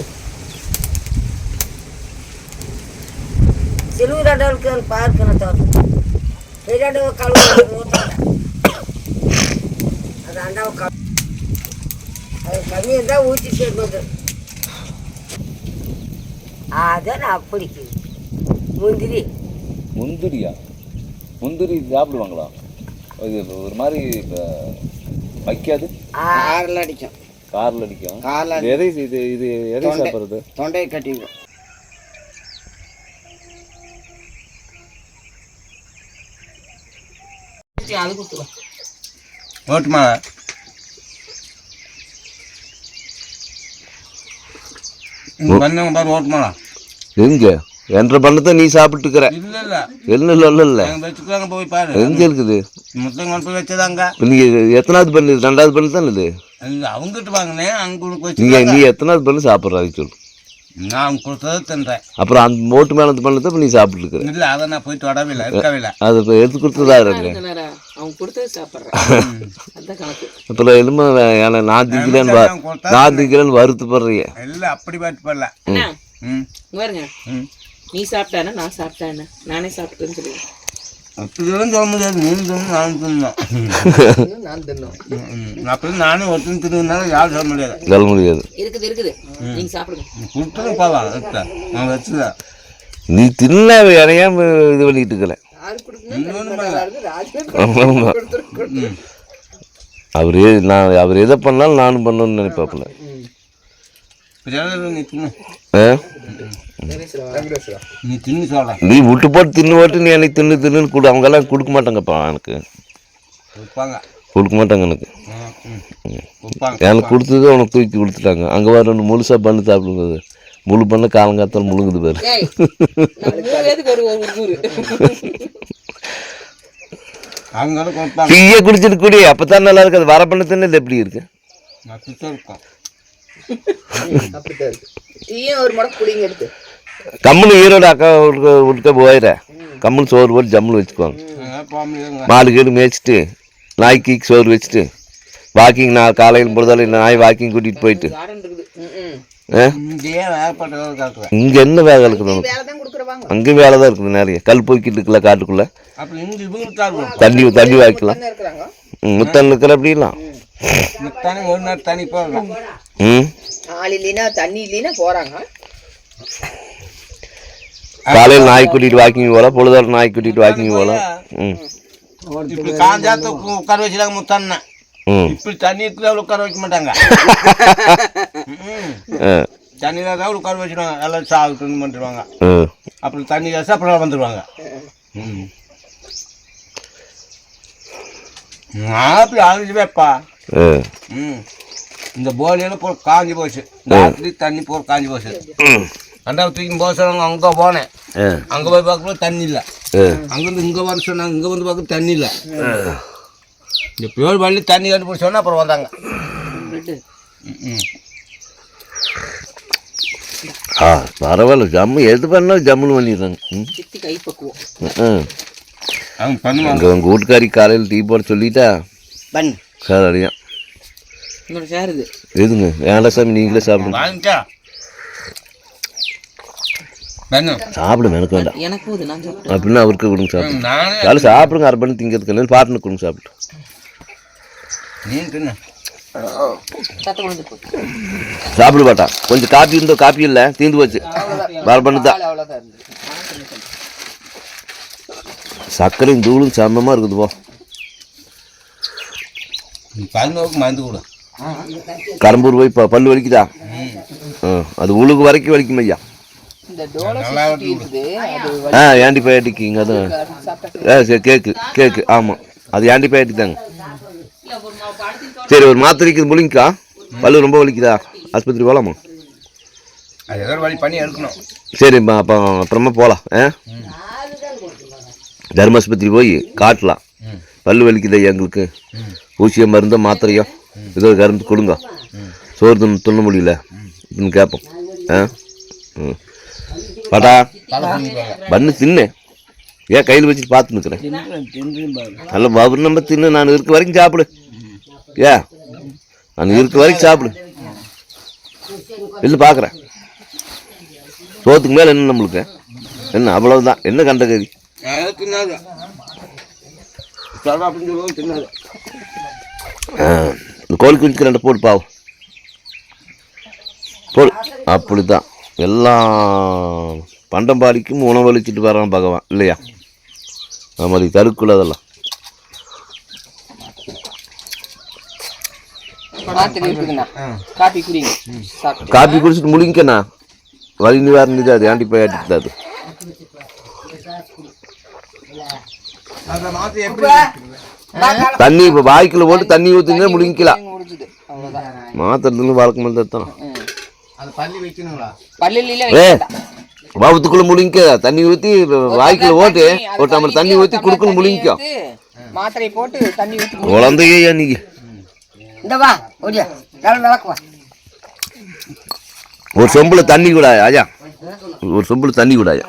சிலுவரண்டவுக்கு பார்க்கணும். தவிர கழுவு அது அண்டாவை கம்மி இருந்தால் ஊற்றி சேர்ந்து அதான் நான் பிடிக்குது. முந்திரி முந்திரியா? முந்திரி சாப்பிடுவாங்களா? இது ஒரு மாதிரி வைக்காது, காரில் அடிக்கும். காரில் அடிக்கும். காரில் எதை இது இது எதை சாப்பிட்றது? தொண்டையை கட்டிடும். அது கொடுத்துருவா. ஓட்டுமா பண்ணவங்க பாரு ஓட்டுமாடா. எங்க என்ற பண்ணத்தை நீ சாப்பிட்டுக்கிற? இல்லை இல்லை இல்லை வச்சுக்குவாங்க போய் பாரு. எங்க இருக்குது? முத்தம் கொண்டு போய் வச்சதாங்க. நீங்க எத்தனாவது பண்ணு? ரெண்டாவது பண்ணு தான் இது. இல்லை அவங்ககிட்ட வாங்கினேன், அங்கே நீ வச்சு எத்தனாவது பண்ணு சாப்பிட்ற? அது சொல்லு. நான் அவங்க கொடுத்ததை தின்றேன். அப்புறம் அந்த மோட்டு மேலே அந்த பண்ணத்தை இப்போ நீ சாப்பிட்டுருக்குற. இல்லை அதை நான் போயிட்டு வரவே இல்லை, இருக்கவே இல்லை. அது இப்போ எடுத்து கொடுத்ததா இருங்க. அவங்க கொடுத்தது சாப்பிட்றேன். அதான் கணக்கு. அப்புறம் எலும்பு நான் திக்கிறேன்னு வருத்தப்படுறீங்க. இல்லை அப்படி பார்த்து பண்ணல. அண்ணா, ம் இங்க பாருங்க. நீ சாப்பிட்டானா நான் சாப்பிட்டானே, நானே சாப்பிட்டேன்னு சொல்லி அப்படிதான் சொல்ல முடியாது. நீ தின்னு நானும் தின்னோம். நான் தின்னோம். அப்படி நானும் ஒருத்தன் தின்னுனால யாரும் சொல்ல முடியாது. சொல்ல முடியாது. இருக்குது. நீங்க சாப்பிடுங்க. கொடுத்தது போகலாம். நான் வச்சுதான் நீ தின்ன இறையா இது பண்ணிட்டு இருக்கல. யாரு கொடுக்கணும்? அவர் எதை பண்ணாலும் நானும் பண்ணணும்னு நினைப்பாப்புல. நீ தின்னு, வெங்கடேஸ்வரா. நீ தின்னு சொல்ல. நீ விட்டு போட்டு தின்னு நீ எனக்கு தின்னுன்னு கொடு. அவங்கெல்லாம் கொடுக்க மாட்டாங்கப்பா. எனக்கு கொடுப்பாங்க, கொடுக்க மாட்டாங்க. எனக்கு கொடுப்பாங்க. எனக்கு கொடுத்தது உனக்கு தூக்கி கொடுத்துட்டாங்க. அங்கே வர ஒன்று முழுசாக பண்ணு சாப்பிடுங்க. முழு பண்ண காலங்காத்தால் முழுங்குது பேர். டீயை குடிச்சிட்டு கூடி அப்பதான் நல்லா இருக்கு. அது வர பண்ண தின்னு இது எப்படி இருக்கு? அப்படித்தான் இருக்கு. டீயும் ஒரு முறை குடிங்க எடுத்து. கம்முன்னு ஈரோடு அக்கா விட்டுக்க போயிட. கம்முன்னு சோறு போட்டு ஜம்முன்னு வச்சுக்குவாங்க. 4 கேடு மேய்ச்சிட்டு நாய்க்கு சோறு வச்சுட்டு வாக்கிங் நான் காலையில் பொழுதாலும் இல்லை நாய் வாக்கிங் கூட்டிகிட்டு போயிட்டு இங்கே என்ன வேலை இருக்குது உனக்கு? அங்கேயும் வேலை தான் இருக்குது நிறைய. கல் போய்கிட்டு இருக்குல்ல காட்டுக்குள்ளே. தண்ணி வாய்க்கலாம். முத்தன் இருக்கிற அப்படிலாம். தண்ணி இல்லைன்னா போறாங்க. காலையில் நாய் கூட்டிகிட்டு வாக்கிங் போகலாம், பொழுதாலும் நாய் கூட்டிகிட்டு வாக்கிங் போகலாம். இப்படி காஞ்சாத்து உட்கார வச்சுட்டாங்க முத்தான. இப்படி தண்ணி இருக்கிற உட்கார வைக்க மாட்டாங்க. தண்ணியில் தான் உட்கார வச்சுருவாங்க. எல்லாம் சாப்பிட்டு பண்ணிடுவாங்க. அப்புறம் தண்ணி காசு அப்புறம் வந்துடுவாங்க. நான் அப்படி அழிஞ்சு வைப்பா. இந்த போலியெல்லாம் போய் காஞ்சி போச்சு. ராத்திரி தண்ணி போகிற காஞ்சி போச்சு. ரெண்டாவது தூக்கி போக சொன்னாங்க. அங்கே போனேன். அங்கே போய் பார்க்கும்போது தண்ணி இல்லை. அங்கேருந்து இங்கே வர சொன்னாங்க. இங்கே வந்து பார்க்க தண்ணி இல்லை. இந்த பியோர் வள்ளி தண்ணி கண்டுபிடிச்ச சொன்னால் அப்புறம் வந்தாங்க. பரவாயில்ல. ஜம்மு எது பண்ணாலும் ஜம்முன்னு பண்ணிடுறாங்க. கை பக்குவோம் அவங்க பண்ணுவாங்க. உங்கள் வீட்டுக்காரி காலையில் டீ போட சொல்லிட்டா பண்ணு சார் அடியா எதுங்க வேண்டாம் சாமி நீங்களே சாப்பிடுங்க. வாங்கிக்கா சாப்பிடுங்க. எனக்கு வேண்டாம். எனக்கு அப்படின்னா அவருக்கு கொடுங்க சாப்பிடுங்க. காலை சாப்பிடுங்க. 1/2 பண்ணி திங்கிறதுக்கு இல்லை பார்ட்னர் கொடுங்க சாப்பிட்டு. சாப்பிட மாட்டா. கொஞ்சம் காப்பி இருந்தோ காப்பி இல்லை தீர்ந்து போச்சு. 1/2 பண்ணு தான். சர்க்கரையும் தூளும் சமமாக இருக்குது. போ மருந்து கூட கரும்பூர் போய் பல்லு வலிக்குதா? அது உழுகு வரைக்கும் வலிக்கும் ஐயா. ஆன்டிபயோட்டிக் இங்கே அதுவும் கேக்கு ஆமாம். அது ஆன்டிபயோட்டிக் தாங்க. சரி ஒரு மாத்திரை இருக்குது முழுங்கிக்கா. பல்லு ரொம்ப வலிக்குதா? ஆஸ்பத்திரி போகலாமா? வழி பண்ணி எடுக்கணும். சரிம்மா அப்போ அப்புறமா போகலாம். தர்மாஸ்பத்திரி போய் காட்டலாம். பல்லு வலிக்குது எங்களுக்கு. ஊசியை மருந்தோ மாத்திரையோ ஏதோ கருந்து கொடுங்க. சோறு துண்ண முடியல அப்படின்னு கேட்போம். பாட்டா பண்ணு தின்னு. ஏன் கையில் வச்சுட்டு பார்த்து நிற்கிறேன். நல்ல பாபு நம்ம தின்னு. நான் இருக்க வரைக்கும் சாப்பிடு. நான் இருக்க வரைக்கும் சாப்பிடு. இல்லை பார்க்குறேன். சோத்துக்கு மேலே என்ன நம்மளுக்கு என்ன? அவ்வளவுதான். என்ன கண்ட கறி இந்த கோழி குஞ்சுக்கு 2 போட்டு பாவம். சொல் அப்படித்தான் எல்லாம் பண்டம்பாடிக்கும் உணவளிச்சுட்டு வரான் பகவான் இல்லையா? நம்ம தடுக்குள்ள அதெல்லாம் காப்பி குடிங்க. காப்பி குடிச்சிட்டு முடிங்கண்ணா. வழி நிவாரணி அது ஆன்டிபயோட்டிக் தான் அது. தண்ணி இப்போ வாய்க்குள்ள போட்டு தண்ணி ஊற்றினா முடிக்கலாம். மாத்திரத்துல வழக்கம் தான் பாவத்துக்குள்ள முடிங்க. தண்ணி ஊற்றி வாய்க்குள்ள போட்டு ஒரு டம்ளர் தண்ணி ஊற்றி குடுக்கணும் முடிக்கும். மாத்திரை போட்டு தண்ணி ஊற்றி குழந்தையா நீங்க இந்த வா ஓடியா விளக்கு வா. ஒரு சொம்புல தண்ணி கூடாயா ஐயா? ஒரு சொம்புல தண்ணி கூடாயா?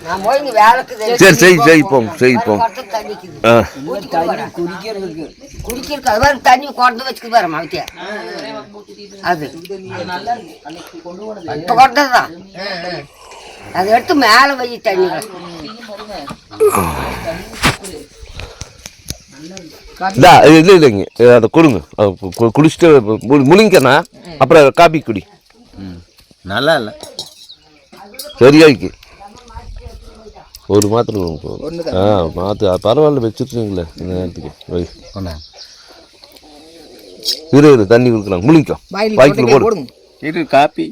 நான் போய் இங்க வேலைக்கு சரி செய்ப்போம். குடிக்கிறதுக்கு அது மாதிரி தண்ணி கொண்டு வச்சுக்கு பாரு மகத்தியா. அது இப்போ கொண்டதுதான். அதை எடுத்து மேலே வை தண்ணி. இல்லைங்க அதை கொடுங்க. குடிச்சிட்டு முழுங்கண்ணா அப்புறம் காப்பி குடி. நல்லா இல்லை சரியாயிக்கு ஒரு மாத்திரம் பரவாயில்ல வச்சுருக்கீங்களே இந்த நேரத்துக்கு. இரு தண்ணி கொடுக்கலாம் முழுங்கிக்கோ. வாய்க்குள்ள போடு. இது காப்பி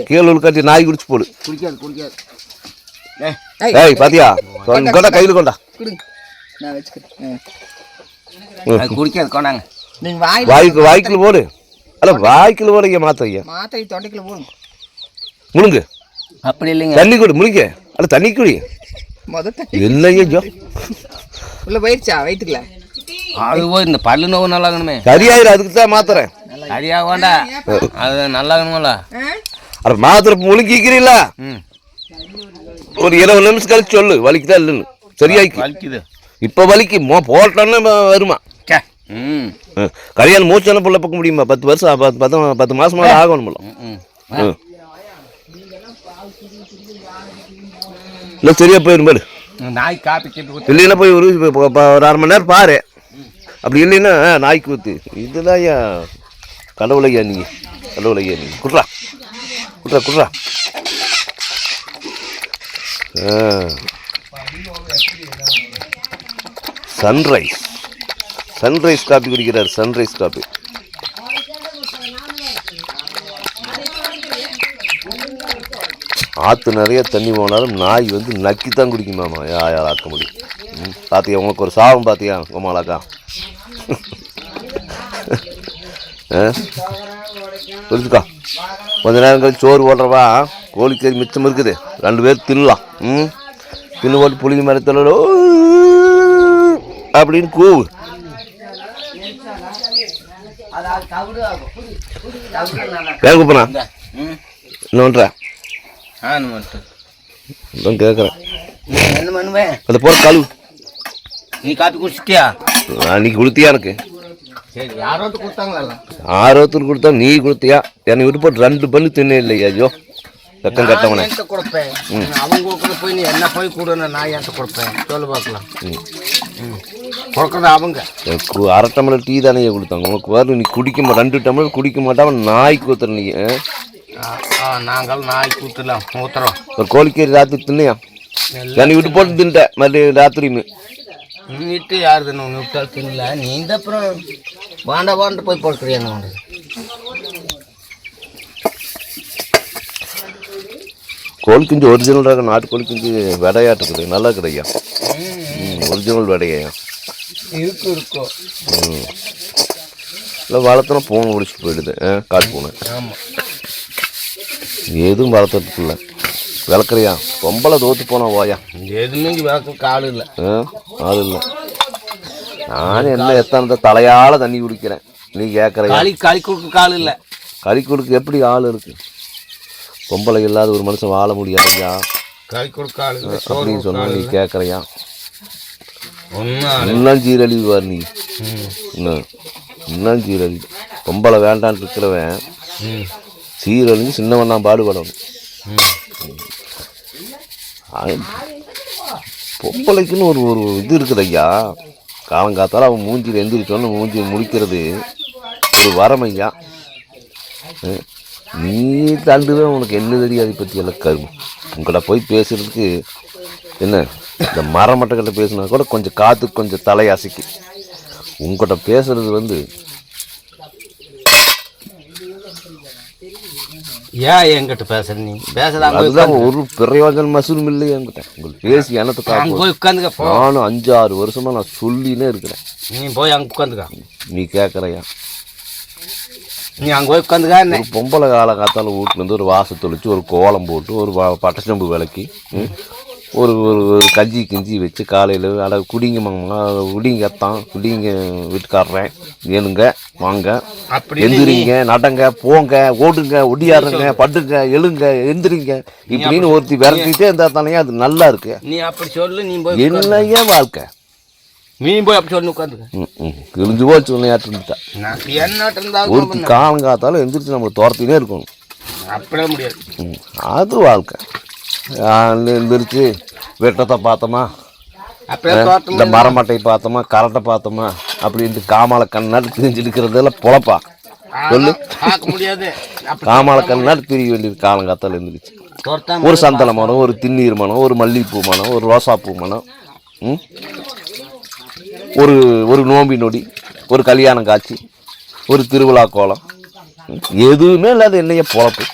கீழே காட்டி நாய் குடிச்சு போடு. குடிக்காது. ஏய் பாத்தியா கொண்டா கையில் கொண்டா. நான் வச்சுக்கிறேன். குடிக்காது கொண்டாங்க. நீங்க வாய்க்குள்ள போடு. அல்ல வாய்க்குள்ள போடுங்க. மாத்திரை தொண்டைக்குள்ள போடுங்க. முழுங்கு. அப்படி இல்லைங்க. தண்ணி குடி முழுங்க. அல்ல தண்ணி குடி. என்னையோ உள்ள போயிடுச்சா வயிற்றுக்குல? அது போய் இந்த பல்லு நோவு நல்லாகணுமே. சரியாயிரும். அதுக்கு தான் மாத்திரை. சரியாக வேண்டா அது நல்லாகணுமில்ல. அட மாத்திரை முழுங்கிக்கிறீங்களா? ஒரு 20 நிமிஷம் கழிச்சு சொல்லு வலிக்குதா இல்லைன்னு. சரியாயிக்கு. வலிக்குது இப்போ வலிக்கு போட்டோன்னு வருமா? கல்யாணம் மூச்சான புள்ள பக்கம் முடியுமா? 10 வருஷம் 10 மாசமா ஆகணும்ல. இல்லை சரியா போயிடும் பாரு. நாய் காப்பி கேட்டு இல்லைன்னா போய் ஒரு 1/2 மணி நேரம் பாரு. அப்படி இல்லைன்னா நாய்க்கு ஊத்து. இதுதான் ஐயா கடவுளையா நீங்கள். கடவுளையா நீங்கள் குட்ரா. சன்ரைஸ் காப்பி குடிக்கிறார். Sunrise coffee. ஆற்று நிறைய தண்ணி போனாலும் நாய் வந்து நக்கித்தான் குடிக்குமாமா. யார் ஆக்க முடியும்? பார்த்தியா உனக்கு ஒரு சாபம் பார்த்தியா கோமாளாக்கா? புரிஞ்சுக்கா. கொஞ்ச நேரம் கழிச்சு சோறு போடுறவா கோழிக்கறி மிச்சம் இருக்குது. 2 பேர் தின்னலாம். தின்னு போட்டு புளிங்க மரத்தில் அப்படின்னு கூவு. ஏன் கூப்பிடா என்ன பண்ணுற? கேட்குறேன். என்ன பண்ணுவேன்? அதை போகிற கழுவு. நீ காப்பி குடிச்சிட்டியா? அன்னைக்கு கொடுத்தியா எனக்கு? சரி யாரோ கொடுத்தாங்களா? ஆரோத்தர் கொடுத்தா நீ கொடுத்தியா? என்னை விட்டு போட்டு 2 பல்லு தின்னே இல்லையா? ஐயோ வெக்கம் கட்டவனே. கொடுப்பேன் அவங்க கூட போய் நீ என்ன போய் கொடுன்னு நான் என்கிட்ட கொடுப்பேன். சொல்லு பார்க்கலாம். கொடுக்குறது அவங்க 1/2 டம்ளர் டீ தானே கொடுத்தாங்க உனக்கு. வரும் நீ குடிக்க 2 டம்ளர் குடிக்க மாட்டான். நாய்க்கு ஊத்துற நீ. நாங்கள் நாய்க்கு ஊற்றலாம் ஊற்றுறோம். ஒரு கோழிக்கறி ராத்திரி தின்னையா? என்னை விட்டு போட்டு தின்ட்டேன் மறுபடியும் ராத்திரியுமே. விட்டு யாரு தின்னு விட்டாலும் தின்னல. நீ இந்த அப்புறம் வாண்ட போய் போட்டுக்கிறியா? என்ன பண்ணுறது? கோழி குஞ்சு ஒரிஜினலாக நாட்டுக்கோழி குஞ்சு விடையாட்டுக்குது. நல்லா கிடையா? ஒரிஜினல் விடையா இருக்கும். இல்லை வளர்த்தனா பூனை முடிச்சுட்டு போயிடுது. காட்டு பூனை. ஆமாம் எதுவும் வளர்த்துறதுக்கு இல்லை. விளக்குறியா? பொம்பளை தோற்று போனா போயா. எதுவுமே விளக்கு ஆள் இல்லை. ஆள் இல்லை. நானும் என்ன எத்தனை தலையால் தண்ணி குடிக்கிறேன். நீ கேட்குற களி கொடுக்க ஆள் இல்லை. கறி கொடுக்க எப்படி ஆள் இருக்கு? பொம்பளை இல்லாத ஒரு மனுஷன் வாழ முடியாதுயா. களி கொடுக்க ஆள் இல்லை அப்படின்னு சொன்னா நீ கேட்குறியா? இன்னும் சீரழிவார் நீ. இன்னும் சீரழி. பொம்பளை வேண்டான்னு இருக்கிறவன் சீரழிஞ்சு சின்னவன் தான் பாடுபடணும். பொம்பளைக்குன்னு ஒரு இது இருக்குது ஐயா. காலங்காத்தால அவன் மூஞ்சியில் எந்திரிச்சோன்னு மூஞ்சி முடிக்கிறது ஒரு வரம் ஐயா. நீ தண்டுவே உனக்கு என்ன தெரியாது பற்றி எல்லாம் கருமம். உங்கள்கிட்ட போய் பேசுறதுக்கு என்ன, இந்த மரமட்டக்கிட்ட பேசுனா கூட கொஞ்சம் காற்று கொஞ்சம் தலை அசைக்கு. உங்கள்கிட்ட பேசுறது வந்து ஏன் என்கிட்ட பேசுற நீ பேசுறாங்க அதுதான் ஒரு பிரயோஜனம் மசூலும் இல்லை என்கிட்ட. உங்களுக்கு பேசி எனக்கு போய் உட்காந்துக்க. நானும் 5-6 வருஷமா நான் சொல்லினே இருக்கிறேன். நீ போய் அங்கே உட்காந்துக்கா. நீ கேட்குறையா? நீ அங்கே போய் உட்காந்துக்கா. என்ன ஒரு பொம்பளை காலங்காத்தால வீட்டிலேருந்து ஒரு வாசல் தொளிச்சு ஒரு கோலம் போட்டு ஒரு பட்டச்சம்பு விளக்கி ஒரு ஒரு கஞ்சி கிஞ்சி வச்சு காலையில் அட குடிங்க குடிங்கத்தான் குடிங்க வீட்டுக்காடுறேன் வேணுங்க வாங்க எந்திரிங்க நடங்க போங்க ஓடுங்க ஒடியாருங்க படுங்க எழுங்க எந்திரிங்க இப்படின்னு ஒருத்தி விரட்டிட்டே இருந்தா தானே அது நல்லா இருக்கு. நீ அப்படி சொல்லு. நீ போய் என்னையே வாழ்க்கை. நீ போய் அப்படி சொல்லு உட்காந்துக்க. கிழிஞ்சு போச்சு உன்னையாட்டு இருந்துட்டா. என்ன இருந்தா ஒருத்தி காலங்காத்தாலும் எந்திரிச்சு நம்ம துரத்தினே இருக்கணும். அப்படியே முடியாது. அது வாழ்க்கை. எந்திரிச்சு வெட்டத்தை பார்த்தோமா, இந்த மரமட்டை பார்த்தோமா, கரட்டை பார்த்தோமா அப்படின்ட்டு காமால கண்ணாடி திரிஞ்சு இருக்கிறதெல்லாம் பொழப்பா சொல்லு. பார்க்க முடியாது. காமால கண்ணாடி திரிய வேண்டியது காலங்காத்தால் எழுந்திரிச்சு. ஒரு சந்தன மரம், ஒரு திண்ணீர் மனம், ஒரு மல்லிகைப்பூ மனம், ஒரு ரோசாப்பூ மனம், ஒரு ஒரு நோம்பி நொடி, ஒரு கல்யாணம் காட்சி, ஒரு திருவிழா கோலம், எதுவுமே இல்லாத என்னைய பொழப்பு.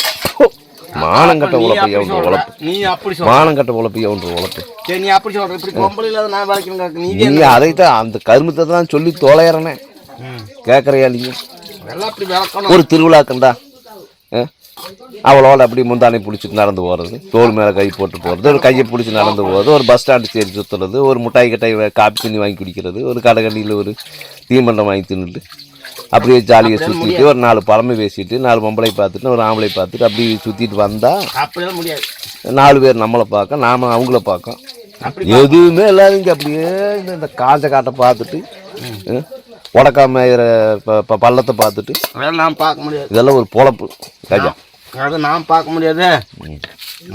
மானங்கட்ட உழப்பைய ஒன்று உழப்பு. நீ அப்படி மானங்கட்ட உழப்பைய ஒன்று உழப்பு. சரி நீ அப்படி சொல்ற. இப்படி பொம்பளை இல்லாத நான் வளைக்கணும். நீ அதைத்தான் அந்த கருமத்தை தான் சொல்லி தொலைகிறனே. கேட்குறையா நீங்க? எல்லாம் அப்படி விளக்கணும். ஒரு திருவிழாக்கண்டா அவளோட அப்படி முந்தானை பிடிச்சிட்டு நடந்து போகிறது, தோல் மேலே கை போட்டு போகிறது, ஒரு கையை பிடிச்சி நடந்து போகிறது, ஒரு பஸ் ஸ்டாண்டு சேரி சுற்றுறது, ஒரு மிட்டாய் கட்டாய் காப்பி தண்ணி வாங்கி குடிக்கிறது, ஒரு கடைகண்டியில் ஒரு தீமண்டம் வாங்கி தின்னுட்டு அப்படியே ஜாலியை சுற்றிட்டு ஒரு 4 பழமை பேசிட்டு 4 பொம்பளை பார்த்துட்டு ஒரு ஆம்பளை பார்த்துட்டு அப்படி சுற்றிட்டு வந்தால் அப்படியே முடியாது. 4 பேர் நம்மளை பார்க்க, நாம் அவங்கள பார்க்க, எதுவுமே இல்லாதீங்க. அப்படியே இந்த காஞ்ச காட்டை பார்த்துட்டு உடக்காம பள்ளத்தை பார்த்துட்டு அதெல்லாம் நான் பார்க்க முடியாது. இதெல்லாம் ஒரு பொழப்பு கஜா. அதை நான் பார்க்க முடியாது.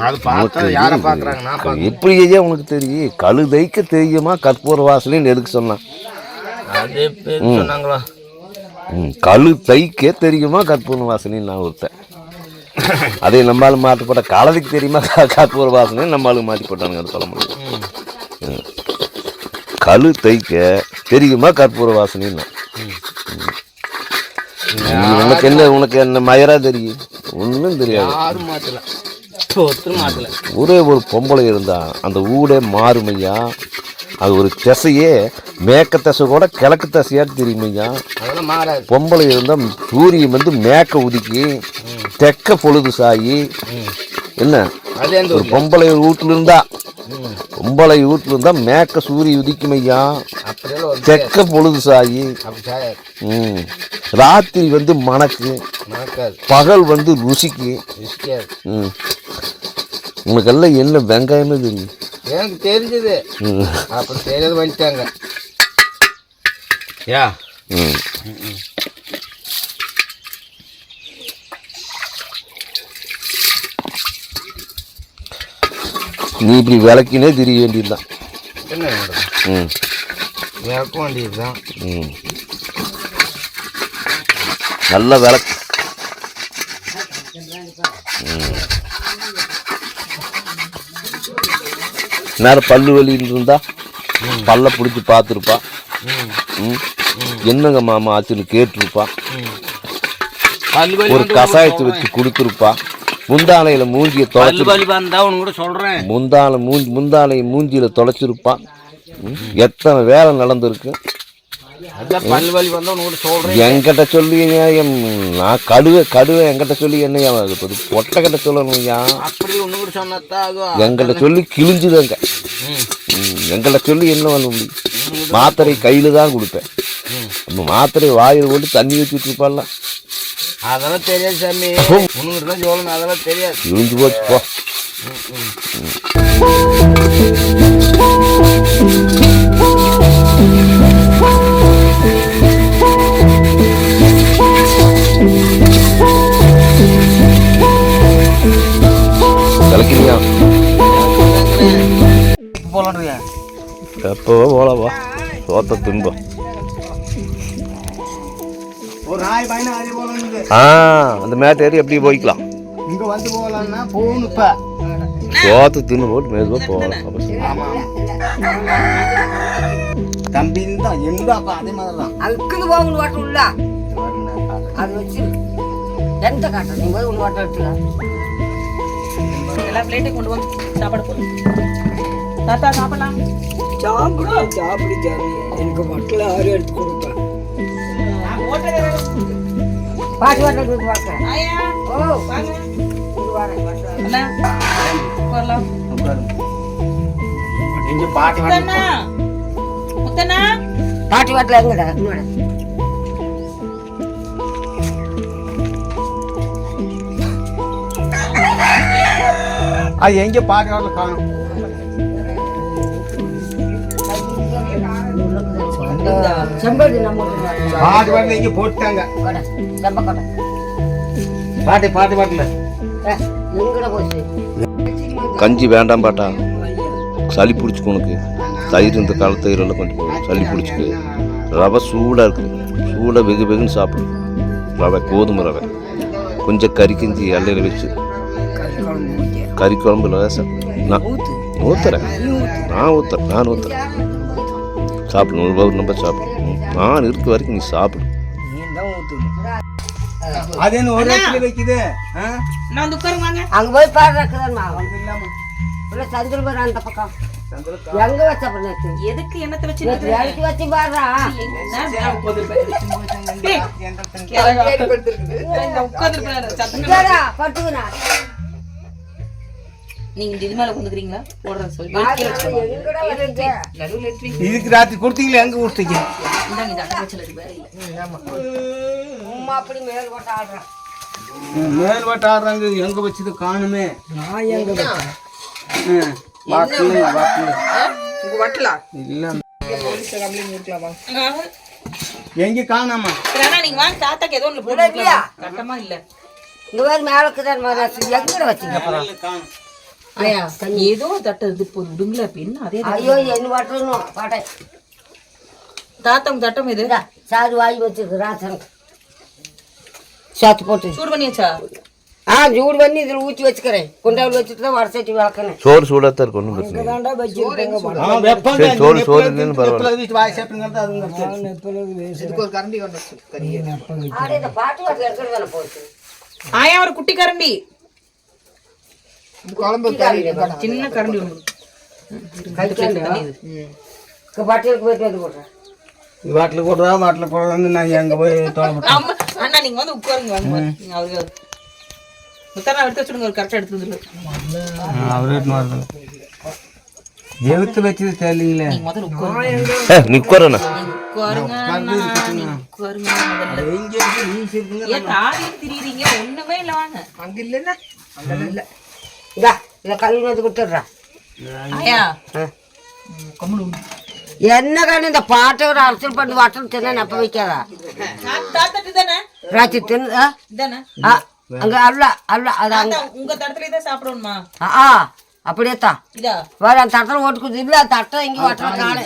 அது பார்த்தா யாரை பார்க்குறாங்க? நான் எப்படி ஐயா உனக்கு தெரியும்? கழுதைக்கு தெரியுமா கற்பூர வாசலின்னு எதுக்கு சொன்னான்? அதே பேர் சொன்னாங்களா? கழு தைக்கே தெரியுமா கற்பூர வாசனின்னு நான் ஒருத்தன். அதே நம்மளால மாட்டுப்பட்ட கலதைக்கு தெரியுமா கற்பூர வாசனை நம்மளுக்கு மாட்டி போட்டானுங்க சொல்ல முடியும். கழு தைக்க தெரியுமா கற்பூர வாசனின்னு. உனக்கு என்ன மயரா தெரியும்? ஒன்றும் தெரியாது. யாரும் மாற்றல, ஒருத்தரும் மாற்றல. ஒரே ஒரு பொம்பளை இருந்தா அந்த ஊடே மாறுமையா. அது ஒரு திசையே மேக்க திசை கூட கிழக்கு திசையாட்டு தெரியுமையா. அதெல்லாம் மாறாது. பொம்பளை இருந்தால் சூரியன் வந்து மேக்க உதிக்கி தெக்க பொழுது சாயி என்ன. ஒரு பொம்பளை வீட்டுல இருந்தா மேக்க சூரிய உதிக்குமையா, தெக்க பொழுது சாயி. ராத்திரி வந்து மணக்கு, பகல் வந்து ருசிக்கு. உனக்கெல்லாம் என்ன வெங்காயமே தெரியும்? எனக்கு தெரிஞ்சது. அப்படி தெரியாது வந்துட்டாங்க. யா நீ இப்படி விளக்கினே தெரிய வேண்டியதுதான். என்ன விளக்க வேண்டியதுதான். நல்ல விளக்கு. நேரம் பல்லு வலின்னு இருந்தா பல்ல பிடிச்சி பார்த்துருப்பா. என்னங்க மாமா ஆச்சுன்னு கேட்டிருப்பா. ஒரு கசாயத்தை வச்சு கொடுத்துருப்பா. முந்தானையில மூஞ்சிய முந்தானை மூஞ்சியில தொலைச்சிருப்பா. எத்தனை வேலை நடந்திருக்கு. என்கிட்ட சொல்லி நான் கடுவை என்கிட்ட சொல்லி என்ன பொட்டை கிட்ட சொல்லணும்யா. என்கிட்ட சொல்லி கிழிஞ்சுதாங்க. எங்களை சொல்லி என்ன பண்ண முடியும்? மாத்திரை கையில தான் கொடுப்பேன். மாத்திரை வாயில் போட்டு தண்ணி வச்சுட்டு இருப்பாள். அதெல்லாம் தெரியாது சாமி. சொல்லணும் அதெல்லாம் தெரியாது. கிழிஞ்சு போச்சு போ. கலக்கிறியா? போலான்றியா? எப்போ போலவா சோத்த துன்பம். ஒரு நாய் பயணம் அதே போல இருக்குது. அந்த மேட் ஏறி அப்படியே போய்க்கலாம். இங்க வந்து போகலான்னா போகணும் இப்ப. சோத்து தின்னு போட்டு மெதுவாக போகலாம். தம்பி தான் எங்க அப்ப அதே மாதிரி தான். அதுக்குன்னு போகணும் வாட்டம் உள்ள அது வச்சு எந்த காட்டும் நீ போய் ஒன்று வாட்டம் எடுத்துக்கலாம். எல்லா பிளேட்டையும் கொண்டு வாங்க, சாப்பாடு போடுங்க. தாத்தா சாப்பிடலாம். சாப்பிடு ஜாமி. எனக்கு மக்கள் ஆறு எடுத்து கொடுப்பேன். பாட்டு வாட்டம் கொடுத்து பார்க்க. ஆயா ஓ வாங்க. இது வரேன். அண்ணா வரலாம். இங்க பாட்டு முத்தண்ணா முத்தண்ணா பாட்டி வாட்டில் எங்கடா இன்னொரு அது எங்க பாட்டு வாட்டில் காணும். செம்பருத்தி நம்ம பாட்டு வாட்டில் இங்க போட்டாங்க. கொடை செம்ப கொடை பாட்டு பாட்டுல எங்கட போச்சு கஞ்சி வேண்டாம் பாட்டா, சளி பிடிச்சிக்கு உனக்கு. தயிர் இந்த கால தயிரெல்லாம் கொஞ்சம் போடும், சளி பிடிச்சிக்கு. ரவை சூடாக இருக்குது, சூடாக வெகு வெகுன்னு சாப்பிடும். ரவை கோதுமை ரவை கொஞ்சம் கறி கஞ்சி எல்லையில் வச்சு கறி குழம்புல நான் ஊற்றுறேன். நான் ஊற்றுறேன் சாப்பிடணும். ஒரு நம்பர் சாப்பிடணும். நான் இருக்க வரைக்கும் நீ சாப்பிடு. அது என்ன ஒரு இடத்துல வைக்குது. நான் வந்து உட்காருங்க வாங்க. அங்க போய் பாடுறக்குதான் சந்திரபுரம் அந்த பக்கம் எங்க வச்ச நேற்று எதுக்கு என்னத்தை வச்சு வேலைக்கு வச்சு பாடுறா உட்காந்துருப்பேன். பட்டுக்குண்ணா நீங்க இது மேல உட்காந்துக்கிறீங்களா? போடுறேன் சொல்லி நடுவில் எடுத்துறீங்க. இதுக்கு ராத்திரி கொடுத்தீங்களா? எங்க கொடுத்தீங்க? இந்தாங்க இந்த அட்டை வச்சல வேற இல்லை. உமா அப்படி மேல் போட்டு ஆடுறான். மேல் வட்ட ஆடுறாங்க. எங்க வச்சது காணுமே. நான் எங்க வைப்பேன்? உங்க வட்டலா இல்ல போலீஸ்ல கம்ப்ளைண்ட் கொடுக்கலாமா? எங்க காணாமா? அண்ணா நீங்க வாங்க, தாத்தாக்கு ஏதோ ஒன்று போடுறீங்களா? கட்டமா இல்ல. இங்க வேறு மேலக்குதான் எங்கட வச்சுங்க அப்புறம் ஐயா ஏதோ தட்டை இது போது விடுங்களா? இப்ப என்ன அதே ஐயோ என்ன வாட்டணும் பாட்டை தாத்தா உங்க தட்டம் இது சாறு வாங்கி வச்சிருக்கு ராசன் சாத்து போட்டு சூடு பண்ணியாச்சா? சூடு பண்ணி இதில் ஊற்றி வச்சுக்கிறேன். குண்டாவில் வச்சுட்டு தான் வடசட்டி வளர்க்கணும். சோறு சூடாக தான் இருக்கும், ஒன்றும் பிரச்சனை இல்லை. தாண்டா வச்சிருக்கேங்க சரி, சோறு இல்லைன்னு பரவாயில்ல. இதுக்கு ஒரு கரண்டி கொண்டு வந்து கறியை. இந்த பாட்டு வாட்டில் இருக்கிறது தானே போச்சு. ஆயா ஒரு குட்டி கரண்டி, குழம்பு கறி சின்ன கரண்டி ஒன்று. பாட்டிலுக்கு போயிட்டு வந்து போடுறேன். வாட்டில் போடுறா வாட்டில் போடுறது. நான் எங்க போய் தோழ ஆமா அண்ணா நீங்க வந்து உட்காருங்க வாங்க. நீங்க அவருக்கு முத்தண்ணா எடுத்து வச்சுடுங்க, ஒரு கரெக்டாக எடுத்து வந்துடுங்க. அவரே எழுத்து வச்சது தெரியலீங்களே. நீங்க முதல்ல உட்காருங்க. நிற்கிறேண்ணா. உட்காருங்க அண்ணா, நீங்க உட்காருங்க முதல்ல. ஏன் தாடி திரியுறீங்க? ஒண்ணுமே இல்லை, வாங்க. அங்க இல்லைன்னா அங்க இல்ல. இதா இதை கழுவி வந்து கொடுத்துட்றேன். ஆயா கம்முனு என்ன காரணம் இந்த பாட்டை ஒரு அரசியல் பண்ணி வாட்டல் தின்ன நப்ப வைக்காதா தாத்தாட்டு தானே ராச்சி தின்னு தானே அங்க அல்ல அல்ல அது அங்க உங்க தடத்துல தான் சாப்பிடணுமா? அப்படியே தான் இதா வேற அந்த தட்டை ஓட்டுக்குது இல்லை அந்த தட்டை எங்கேயும் வாட்டல் காண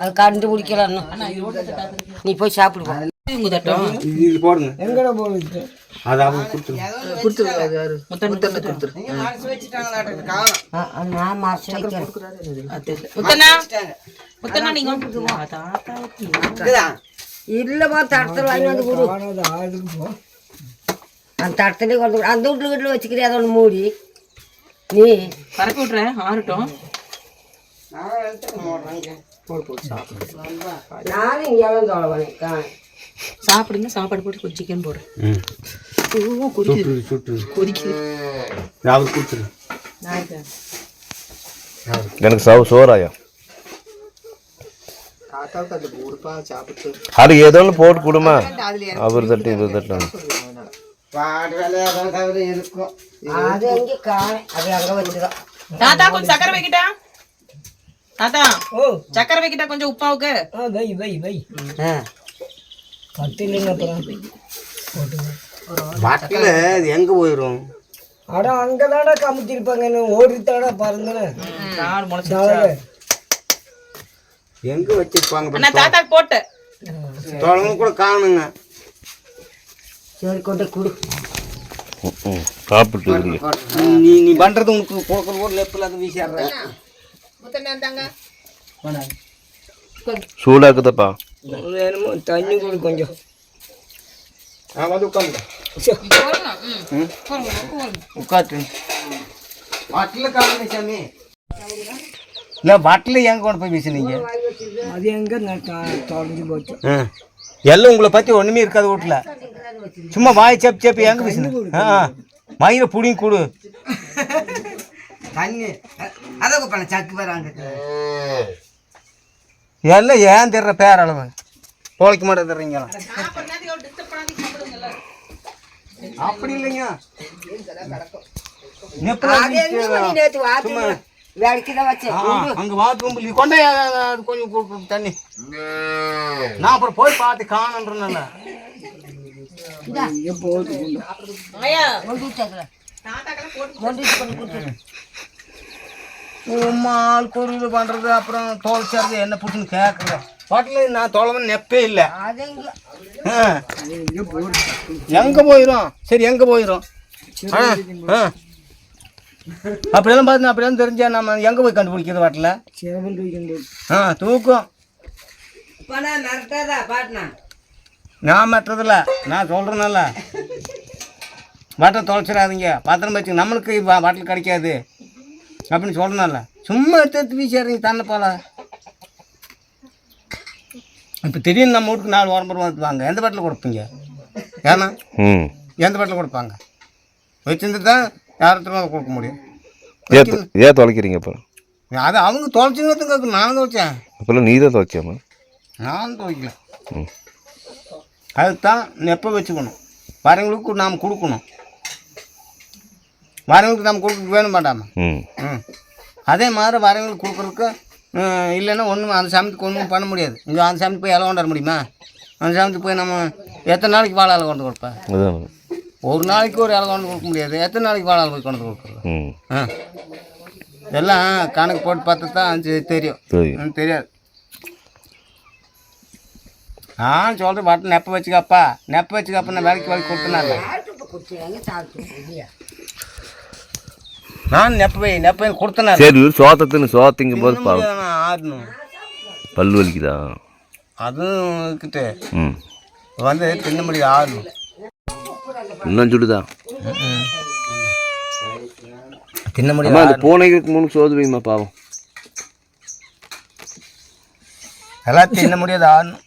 அது கண்டுபிடிக்கலான்னு. நீ போய் சாப்பிடுவா. உங்க தட்டம் இது போடுங்க. எங்கட போகுது? அது அவங்க கொடுத்துருங்க. நான் மாசு வைக்கிறேன். முத்தண்ணா நீங்க இல்லைம்மா தட்டத்தில் வாங்கி வந்து கொடு. ஆனது ஆளுக்கு போ. அந்த தட்டத்துலேயே கொண்டு அந்த வீட்டில் வீட்டில் வச்சுக்கிறியா அதை ஒன்று மூடி நீ பறக்க விட்றேன் ஆறட்டும். நானும் இங்கேயாவது தோழவனே சாப்பிடுங்க, சாப்பாடு போட்டு கொஞ்சம் சிக்கன் போடுறேன். கொதிக்குது. எனக்கு சோறாயா தாத்தாவுக்கு அந்த ஊருப்பா சாப்பிட்டு அது ஏதோ ஒன்று போட்டு கொடுமா. அவர் தட்டு இவர் தட்டு பாட்டு வேலை இருக்கும். அது எங்கே காண அது அங்கே வச்சுதான். தாத்தா கொஞ்சம் சக்கரை வைக்கிட்டா? தாத்தா ஓ சக்கரை வைக்கிட்டா கொஞ்சம் உப்பாவுக்கு? வை வை வை. கத்திலிங்க அப்புறம் பாட்டில் அது எங்க போயிடும்? அட அங்கதானே கமுத்திருப்பாங்க. ஓடித்தாடா பாருங்கண்ணே. நாலு முளைச்சு எங்க வச்சிருப்பாங்க? அண்ணா தாத்தாக்கு போட்டு தோழங்க கூட காணுங்க. சரி கொண்டு கொடு. சாப்பிட்டு இருக்கீங்க. நீ பண்ணுறது உனக்கு கொடுக்குற கூட லெப்பில் அது வீசிடுறேன். முத்தண்ணா இருந்தாங்க. சூடாக்குதப்பா. வேணுமோ தண்ணி கொடு கொஞ்சம். வந்து உட்காந்து உட்காந்து பாட்டில் காரணம் சாமி. இல்லை பாட்டில் எங்கே கொண்டு போய் வீசினீங்க? அது எங்கே நான் தொலைஞ்சு போச்சு. எல்லாம் உங்களை பற்றி ஒன்றுமே இருக்காது வீட்டில். சும்மா வாய் சேப்பு சேப்பு எங்கே வீசினேன்? மயிரை புடிங்க கொடு. தண்ணி அதை பண்ண சக்கு வராங்க. எல்லாம் ஏன் தர்ற பேரளவு பொழைக்க மாட்டே தர்றீங்களா? அப்படி இல்லைங்க. நேற்று வாத்து வேலைக்கு தான் வச்சேன். அங்கே வாத்து கொண்டே அது கொஞ்சம் கொடுக்கும் தண்ணி. நான் அப்புறம் போய் பார்த்து காணன்றனால மால் கொருவில் பண்ணுறது அப்புறம் தோல்ச்சறது என்ன பிடிச்சுன்னு கேட்குறேன். பாட்டில் நான் தோழமன் நெப்பே இல்லை. எங்கே போயிடும்? சரி எங்கே போயிடும்? அப்படியெல்லாம் பார்த்து அப்படியெல்லாம் தெரிஞ்சா நம்ம எங்கே போய் கண்டுபிடிக்கிறது பாட்டில்? தூக்கம் நான் மெட்டுறதில்ல, நான் சொல்கிறேன்ல. பாட்டை தொலைச்சிடாதீங்க, பத்திரம் வச்சுங்க. நம்மளுக்கு பாட்டில் கிடைக்காது அப்படின்னு சொல்கிறேன்ல. சும்மா எடுத்து வீசிடுறீங்க தன்னை போல. இப்போ திடீர்னு நம்ம வீட்டுக்கு 4 உரம்பு வந்துவாங்க, எந்த பாட்டில் கொடுப்பீங்க? ஏன்னா எந்த பாட்டில் கொடுப்பாங்க? வச்சுருந்து தான் யார்கிட்ட கொடுக்க முடியும். ஏன் தொலைக்கிறீங்க அப்புறம்? அது அவங்க தொலைச்சுங்க. நான் துவைச்சேன். அப்போல்லாம் நீ தான் துவைச்சாமா? நான் துவைக்கல. அதுதான் நெப்ப வச்சுக்கணும். வரவங்களுக்கு நாம் கொடுக்கணும். வரவங்களுக்கு நம்ம கொடுக்க வேணும் மாட்டாமல். அதே மாதிரி வரவங்களுக்கு கொடுக்குறதுக்கு இல்லைன்னா ஒன்றும் அந்த சமயத்துக்கு ஒன்றும் பண்ண முடியாது. இங்கே அந்த சமயத்துக்கு போய் இலை கொண்டாட முடியுமா? அந்த சமயத்துக்கு போய் நம்ம எத்தனை நாளைக்கு வாழை இலை கொண்டு கொடுப்பேன்? ஒரு நாளைக்கு ஒரு இலை கொண்டு கொடுக்க முடியாது. எத்தனை நாளைக்கு வாழை போய் கொண்டு கொடுக்குறது? இதெல்லாம் கணக்கு போட்டு பார்த்து தான் தெரியும். தெரியாது. நான் சொல்கிறேன் பாட்டு நெப்ப வச்சுக்கப்பா, நெப்ப வச்சுக்கப்பா. நான் வேலைக்கு கொடுத்தனால நான் நெப்ப கொடுத்தேன். சரி சோத்தத்துன்னு சோத்திங்க போது ஆடணும். பல்லு வலிக்குதா? அதுவும் கிட்ட வந்து தின்ன முடியாது, ஆடணும். இன்னும் சுடுதா? தின்ன முடியாது. அந்த பூனைக்கு முன்னு சோது வைமா பாவம். எல்லாம் தின்ன முடியாது, ஆடணும்.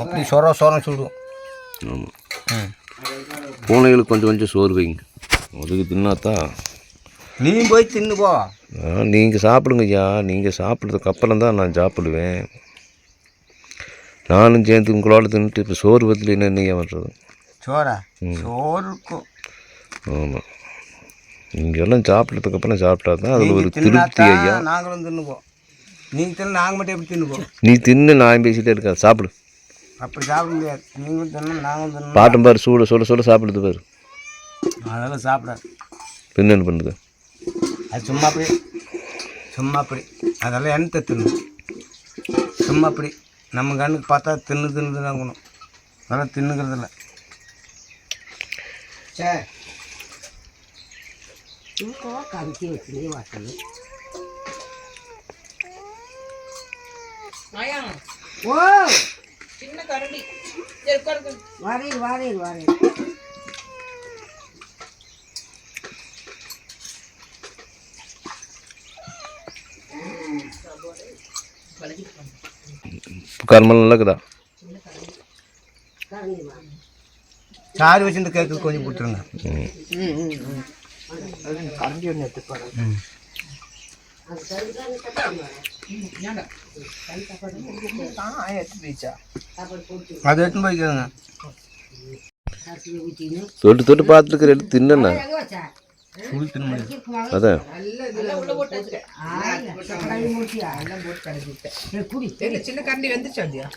அப்படி சொரம் சுடும். ஆமாம், பூனைகளுக்கு கொஞ்சம் கொஞ்சம் சோறு வைங்க, அதுக்கு தின்னாத்தான். நீ போய் தின்னு போ. நீங்கள் சாப்பிடுங்க ஐயா. நீங்கள் சாப்பிட்றதுக்கு அப்புறம் தான் நான் சாப்பிடுவேன். நானும் சேர்ந்து உங்களோட தின்னுட்டு இப்போ சோறு பத்தில் என்னையா பண்ணுறது? சோறா? சோறு இருக்கும். ஆமாம், நீங்கள் எல்லாம் சாப்பிட்றதுக்கு அப்புறம் சாப்பிட்டா தான் அதில் ஒரு திருப்தி ஐயா. நாங்களும் தின்னுப்போம். நீங்கள் தின்னு, நாங்கள் மட்டும் எப்படி தின்னுப்போம்? நீ தின்னு, நான் பேசிகிட்டே இருக்காது. சாப்பிடு. அப்படி சாப்பிட முடியாது. நீங்களும் தின்னு, நாங்களும் தின்னு. பாட்டும் பாரு, சூட சாப்பிடுது பாரு. அதெல்லாம் சாப்பிடாது. பின்ன என்ன பண்ணுது? அது சும்மா அப்படி அதெல்லாம் எண்ணத்தை தின்னு. சும்மா அப்படி நம்ம கண்ணுக்கு பார்த்தா தின்னு தாங்கணும். அதெல்லாம் தின்னுக்கிறதில்ல. சரி கமிட்டி வச்சு வாசல். ஓ சின்ன கரண்டி. வரேன். கருமல் நல்லா இருக்குதா? சாறு வச்சுட்டு கேக்கு கொஞ்சம் கொடுத்துருங்க. அது எடுத்துன்னு போய்க்கிறேங்க. தொட்டு பார்த்துருக்குற எடுத்து தின்னா சுள் தின்ன முடியாது. அதான் சின்ன கரண்டி வந்துச்சு அப்படியா?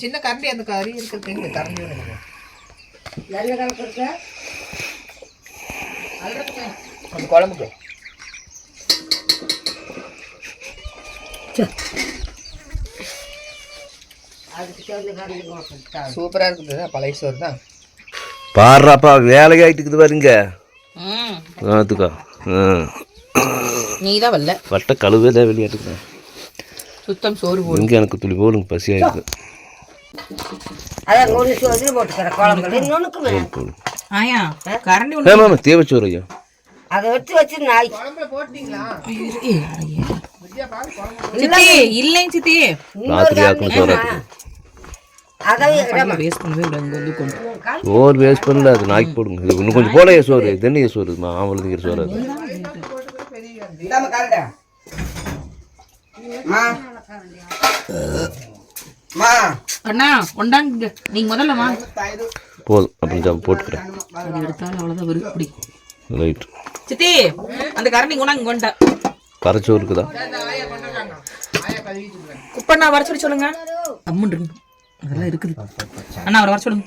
சின்ன கரண்டி அந்த கறி இருக்கிறது எங்க கரண்டி அந்த குழம்புக்கு சூப்பரா இருக்குது. பழைய சோறு தான். பாடுறாப்பா வேலைக்கு ஆகிட்டுக்குது பாருங்க அதுக்கா நீ தான் வரல வட்ட கழுவே வெளியாட்டுங்க சுத்தம் சோறு போடு இங்கே எனக்கு துளி போடுங்க பசியாயிருக்கு அதான் ஒரு சோறு போட்டுக்கிற குழம்புல இன்னொன்றுக்குமே ஆயா கரண்டி ஆமாம் தேவைச்சோறு ஐயா அதை வச்சு நாய் சித்தி இல்லைங்க சித்தி ராத்திரி ஆக்கும் சோறாக்கு அதான் வேஸ்ட் பண்ணவே விடாது இங்க வந்து கொண்டு சோறு வேஸ்ட் பண்ணல அது நாய்க்கு போடுங்க இது இன்னும் கொஞ்சம் போலையே சோறு இது என்ன சோறு மாவளம் திங்கிற சோறு அது அண்ணா கொண்டாங்க நீங்க முதல்ல வா போதும் அப்படின்னு போட்டுக்கிறேன் அது எடுத்தாலும் அவ்வளோதான் வரும் இப்படி ரைட் சித்தி அந்த கரண்டி கொண்டாங்க கொண்டா கரைச்சோறு இருக்குதா குப்பண்ணா வர சொல்லி சொல்லுங்க அம்முண்டு அதெல்லாம் இருக்குது அண்ணா அவரை வர சொல்லுங்க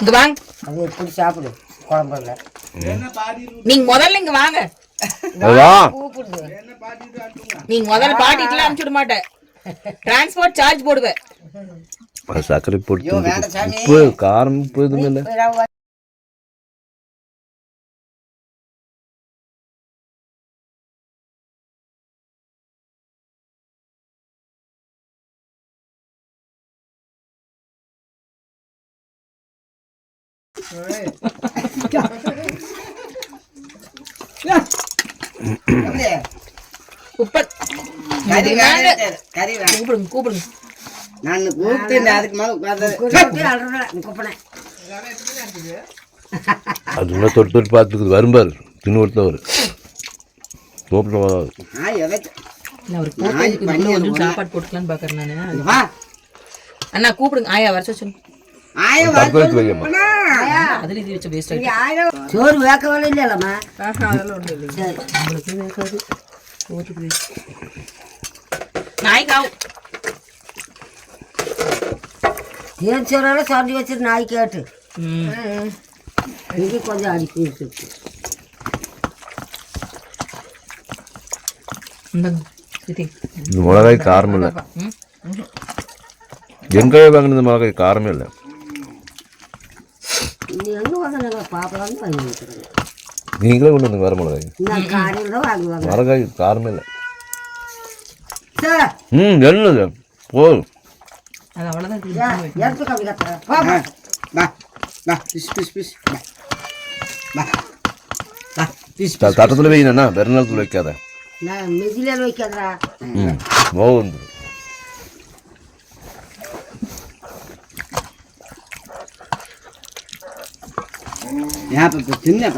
இங்க வாங்க அது எப்படி சாப்பிடு குழம்புல நீங்க முதல்ல இங்க வாங்க கூப்பிடுது நீங்க முதல்ல பாட்டிட்டுலாம் அனுப்பிச்சு விட மாட்டேன் டிரான்ஸ்போர்ட் சார்ஜ் போடுவேன் சர்க்கரை போட்டு உப்பு காரம் உப்பு எதுவுமே இல்லை உப்ப கூப்பிடுங்க கூப்பிடுங்க நான் கூப்பிட்டு அதுக்கு மேலே உட்காந்து கூப்பினேன் அது இன்னும் தொட்டு தொட்டு பார்த்துக்குது வரும்பாரு தின்னு ஒரு சோப்பில் வராது இல்ல அவருக்கு போட்டு கொஞ்சம் சாப்பாடு போட்டுக்கலான்னு பாக்குறேன் நானு அண்ணா கூப்பிடுங்க ஆயா வர சொல்லுங்க தற்கொலைக்கு வையம்மா அதுல இது வச்ச வேஸ்ட் ஆயிடும் சோறு வேக்கவே இல்லைல்லம்மா அதெல்லாம் ஒன்றும் இல்லை நம்மளுக்கு வேக்காது போட்டுக்கு நாய்க்காவும் ஏன் சோறோட சொல்லி வச்சிரு நாய் கேட்டு இங்கே கொஞ்சம் அடிக்கி வச்சிருக்கு இந்தாங்க சித்தி இந்த மிளகாய் காரம் இல்லை எங்கே வாங்கினது மிளகாய் காரமே இல்லை நீ எங்கே வாங்கினாங்க பாப்பலான்னு வாங்கி வைக்கிறேன் நீங்களே கொண்டு வந்து வர மிளகாய் நான் காலையில் தான் வாங்குவாங்க மிளகாய் காரமே இல்லை சார் என்னது போதும் அது அவ்வளோதான் எடுத்து கம்மி கத்துறேன் தட்டத்தில் வைக்கணும்னா பெருநாளத்தில் வைக்காத நான் மெதில வைக்காதரா போகும் சின்ன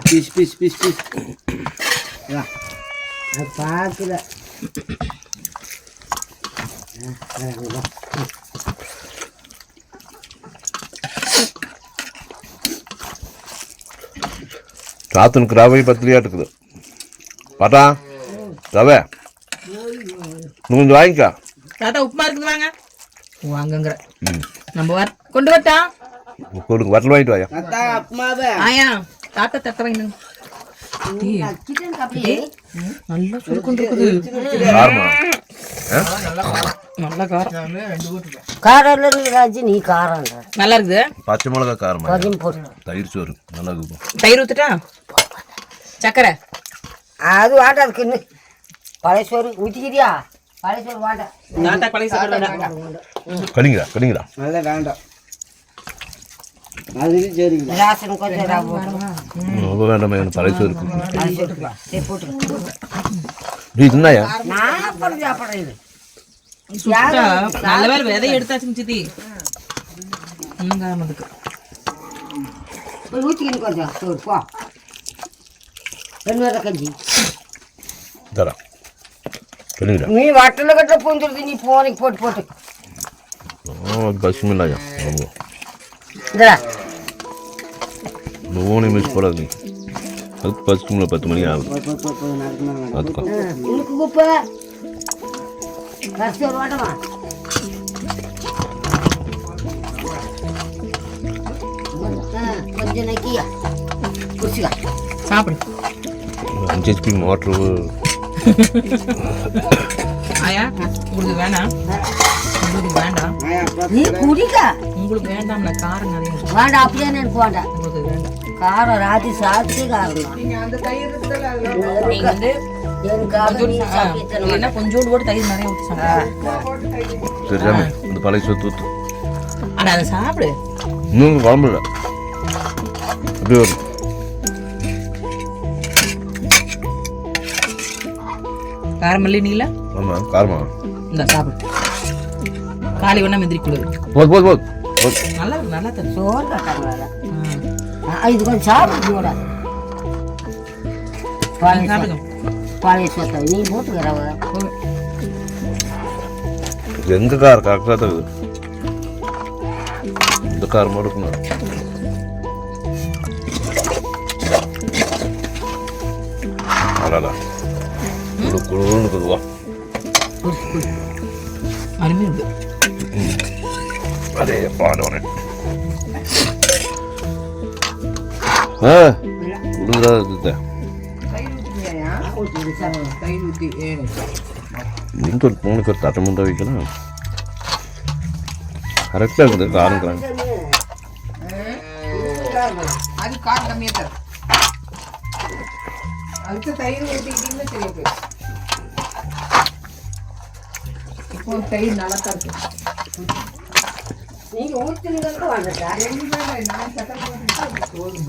பீஸ் பீஸ் பீஸ் பீஸ் பார்க்கல சாத்தனுக்கு ரவை பத்திரியா இருக்குது பாட்டா ரவை கொஞ்சம் வாங்கிக்கா தாத்தா உப்புமா இருக்குது வாங்க வாங்கங்கிற நம்ம கொண்டு வரட்டா கொடுங்க வட்டல் வாங்கிட்டு வாயா அப்புமாவே ஆயா தாத்தா தட்ட வாங்கினு நல்லா சுருக்குண்டு இருக்குது காரமா நல்ல காரம் காரம் ராஜி நீ காரம் நல்லா இருக்குது பச்சை மிளகா காரமா கொஞ்சம் போட்டு தயிர் சோறு நல்லா இருக்கும் தயிர் ஊத்துட்டா சக்கரை அது வாட்டா அதுக்கு இன்னும் பழைய சோறு ஊற்றிக்கிறியா பழைய சோறு வாட்டா தாத்தா பழைய சாப்பிட கடிங்கடா கடிங்கடா நல்லா வேண்டாம் அதுலேயும் சரிங்க ரேஷன் கொஞ்சம் போட்டு ரொம்ப வேண்டாமே எனக்கு பழைய சோறு இருக்கு அது போட்டுக்கலாம் சரி போட்டு நீ தின்னாயா நான் பண்ணி சாப்பிட்றேன் சுத்தா நல்ல வேலை விதைய எடுத்தாச்சுங்க சித்தி அதுக்கு போய் ஊற்றிக்கின்னு கொஞ்சம் சோறு போ ரெண்டு வேலை கஞ்சி தரா கடிங்கடா நீ வட்டல கட்ட பூந்துருது நீ போனைக்கு போட்டு போட்டு பசுமில்லாயா ரொம்ப இந்தா நோனி மிஸ் போடாது நீ அதுக்கு பசுக்கும்ல 10 மணி ஆகுது அதுக்கா உனக்கு குப்பை சோறு வாட்டமா கொஞ்சம் நக்கியா குடிச்சுக்கா சாப்பிடு 5 HP மோட்ரு. ஆயா உங்களுக்கு வேணாம், உங்களுக்கு வேண்டாம், நீ குடிக்க உங்களுக்கு வேண்டாம். நான் காரம் நிறைய வேண்டாம், அப்படியே எனக்கு வேண்டாம். உங்களுக்கு வேண்டாம். காரம் ராத்தி சாப்பிட்டு காரம் தான். நீங்க வந்து எனக்காக நீ கொஞ்சோண்டு சாப்பிட்டு இல்லைன்னா கொஞ்சோண்டு கூட தயிர் நிறைய ஊற்றி சாப்பிடு. சரி சாமி, இந்த பழைய சொத்து ஊற்று. ஆனால் அதை சாப்பிடு. இன்னும் குழம்பு இல்லை, அப்படியே வரும். காரம் இல்லை நீல ஆமாம், காரமா? இந்த சாப்பிடு. காலி வேணா மெதிரி கொடு. போது. நல்லா இருக்கு, நல்லா தரும். சோறு கட்டாங்க. இது கொஞ்சம் சாப்பிட்டு போட சாப்பிடுங்க. பழைய சொத்தை நீ போட்டுக்கிறவ. எங்க கார் கரெக்டாக தான் இருக்குது. இந்த கார் மட்டும் இருக்கணும். அடாடா, குழுன்னு இருக்குதுவா. அருமையாக இருக்கு. அதே பாடவனே குழுதான் இருக்குது. இங்கே ஒரு பூனுக்கு ஒரு தட்டை முண்டை வைக்கலாம். கரெக்டாக இருக்குது காரங்கிறாங்க. அது காரம் கம்மியாக தரும். அதுக்கு தயிர் ஊற்றிக்கிட்டீங்கன்னா சரியா போயிடும். இப்போ தயிர் நல்லா தான் இருக்கு. நீங்க ஊற்றுனீங்க வந்துட்டா நான் சட்டை போட்டு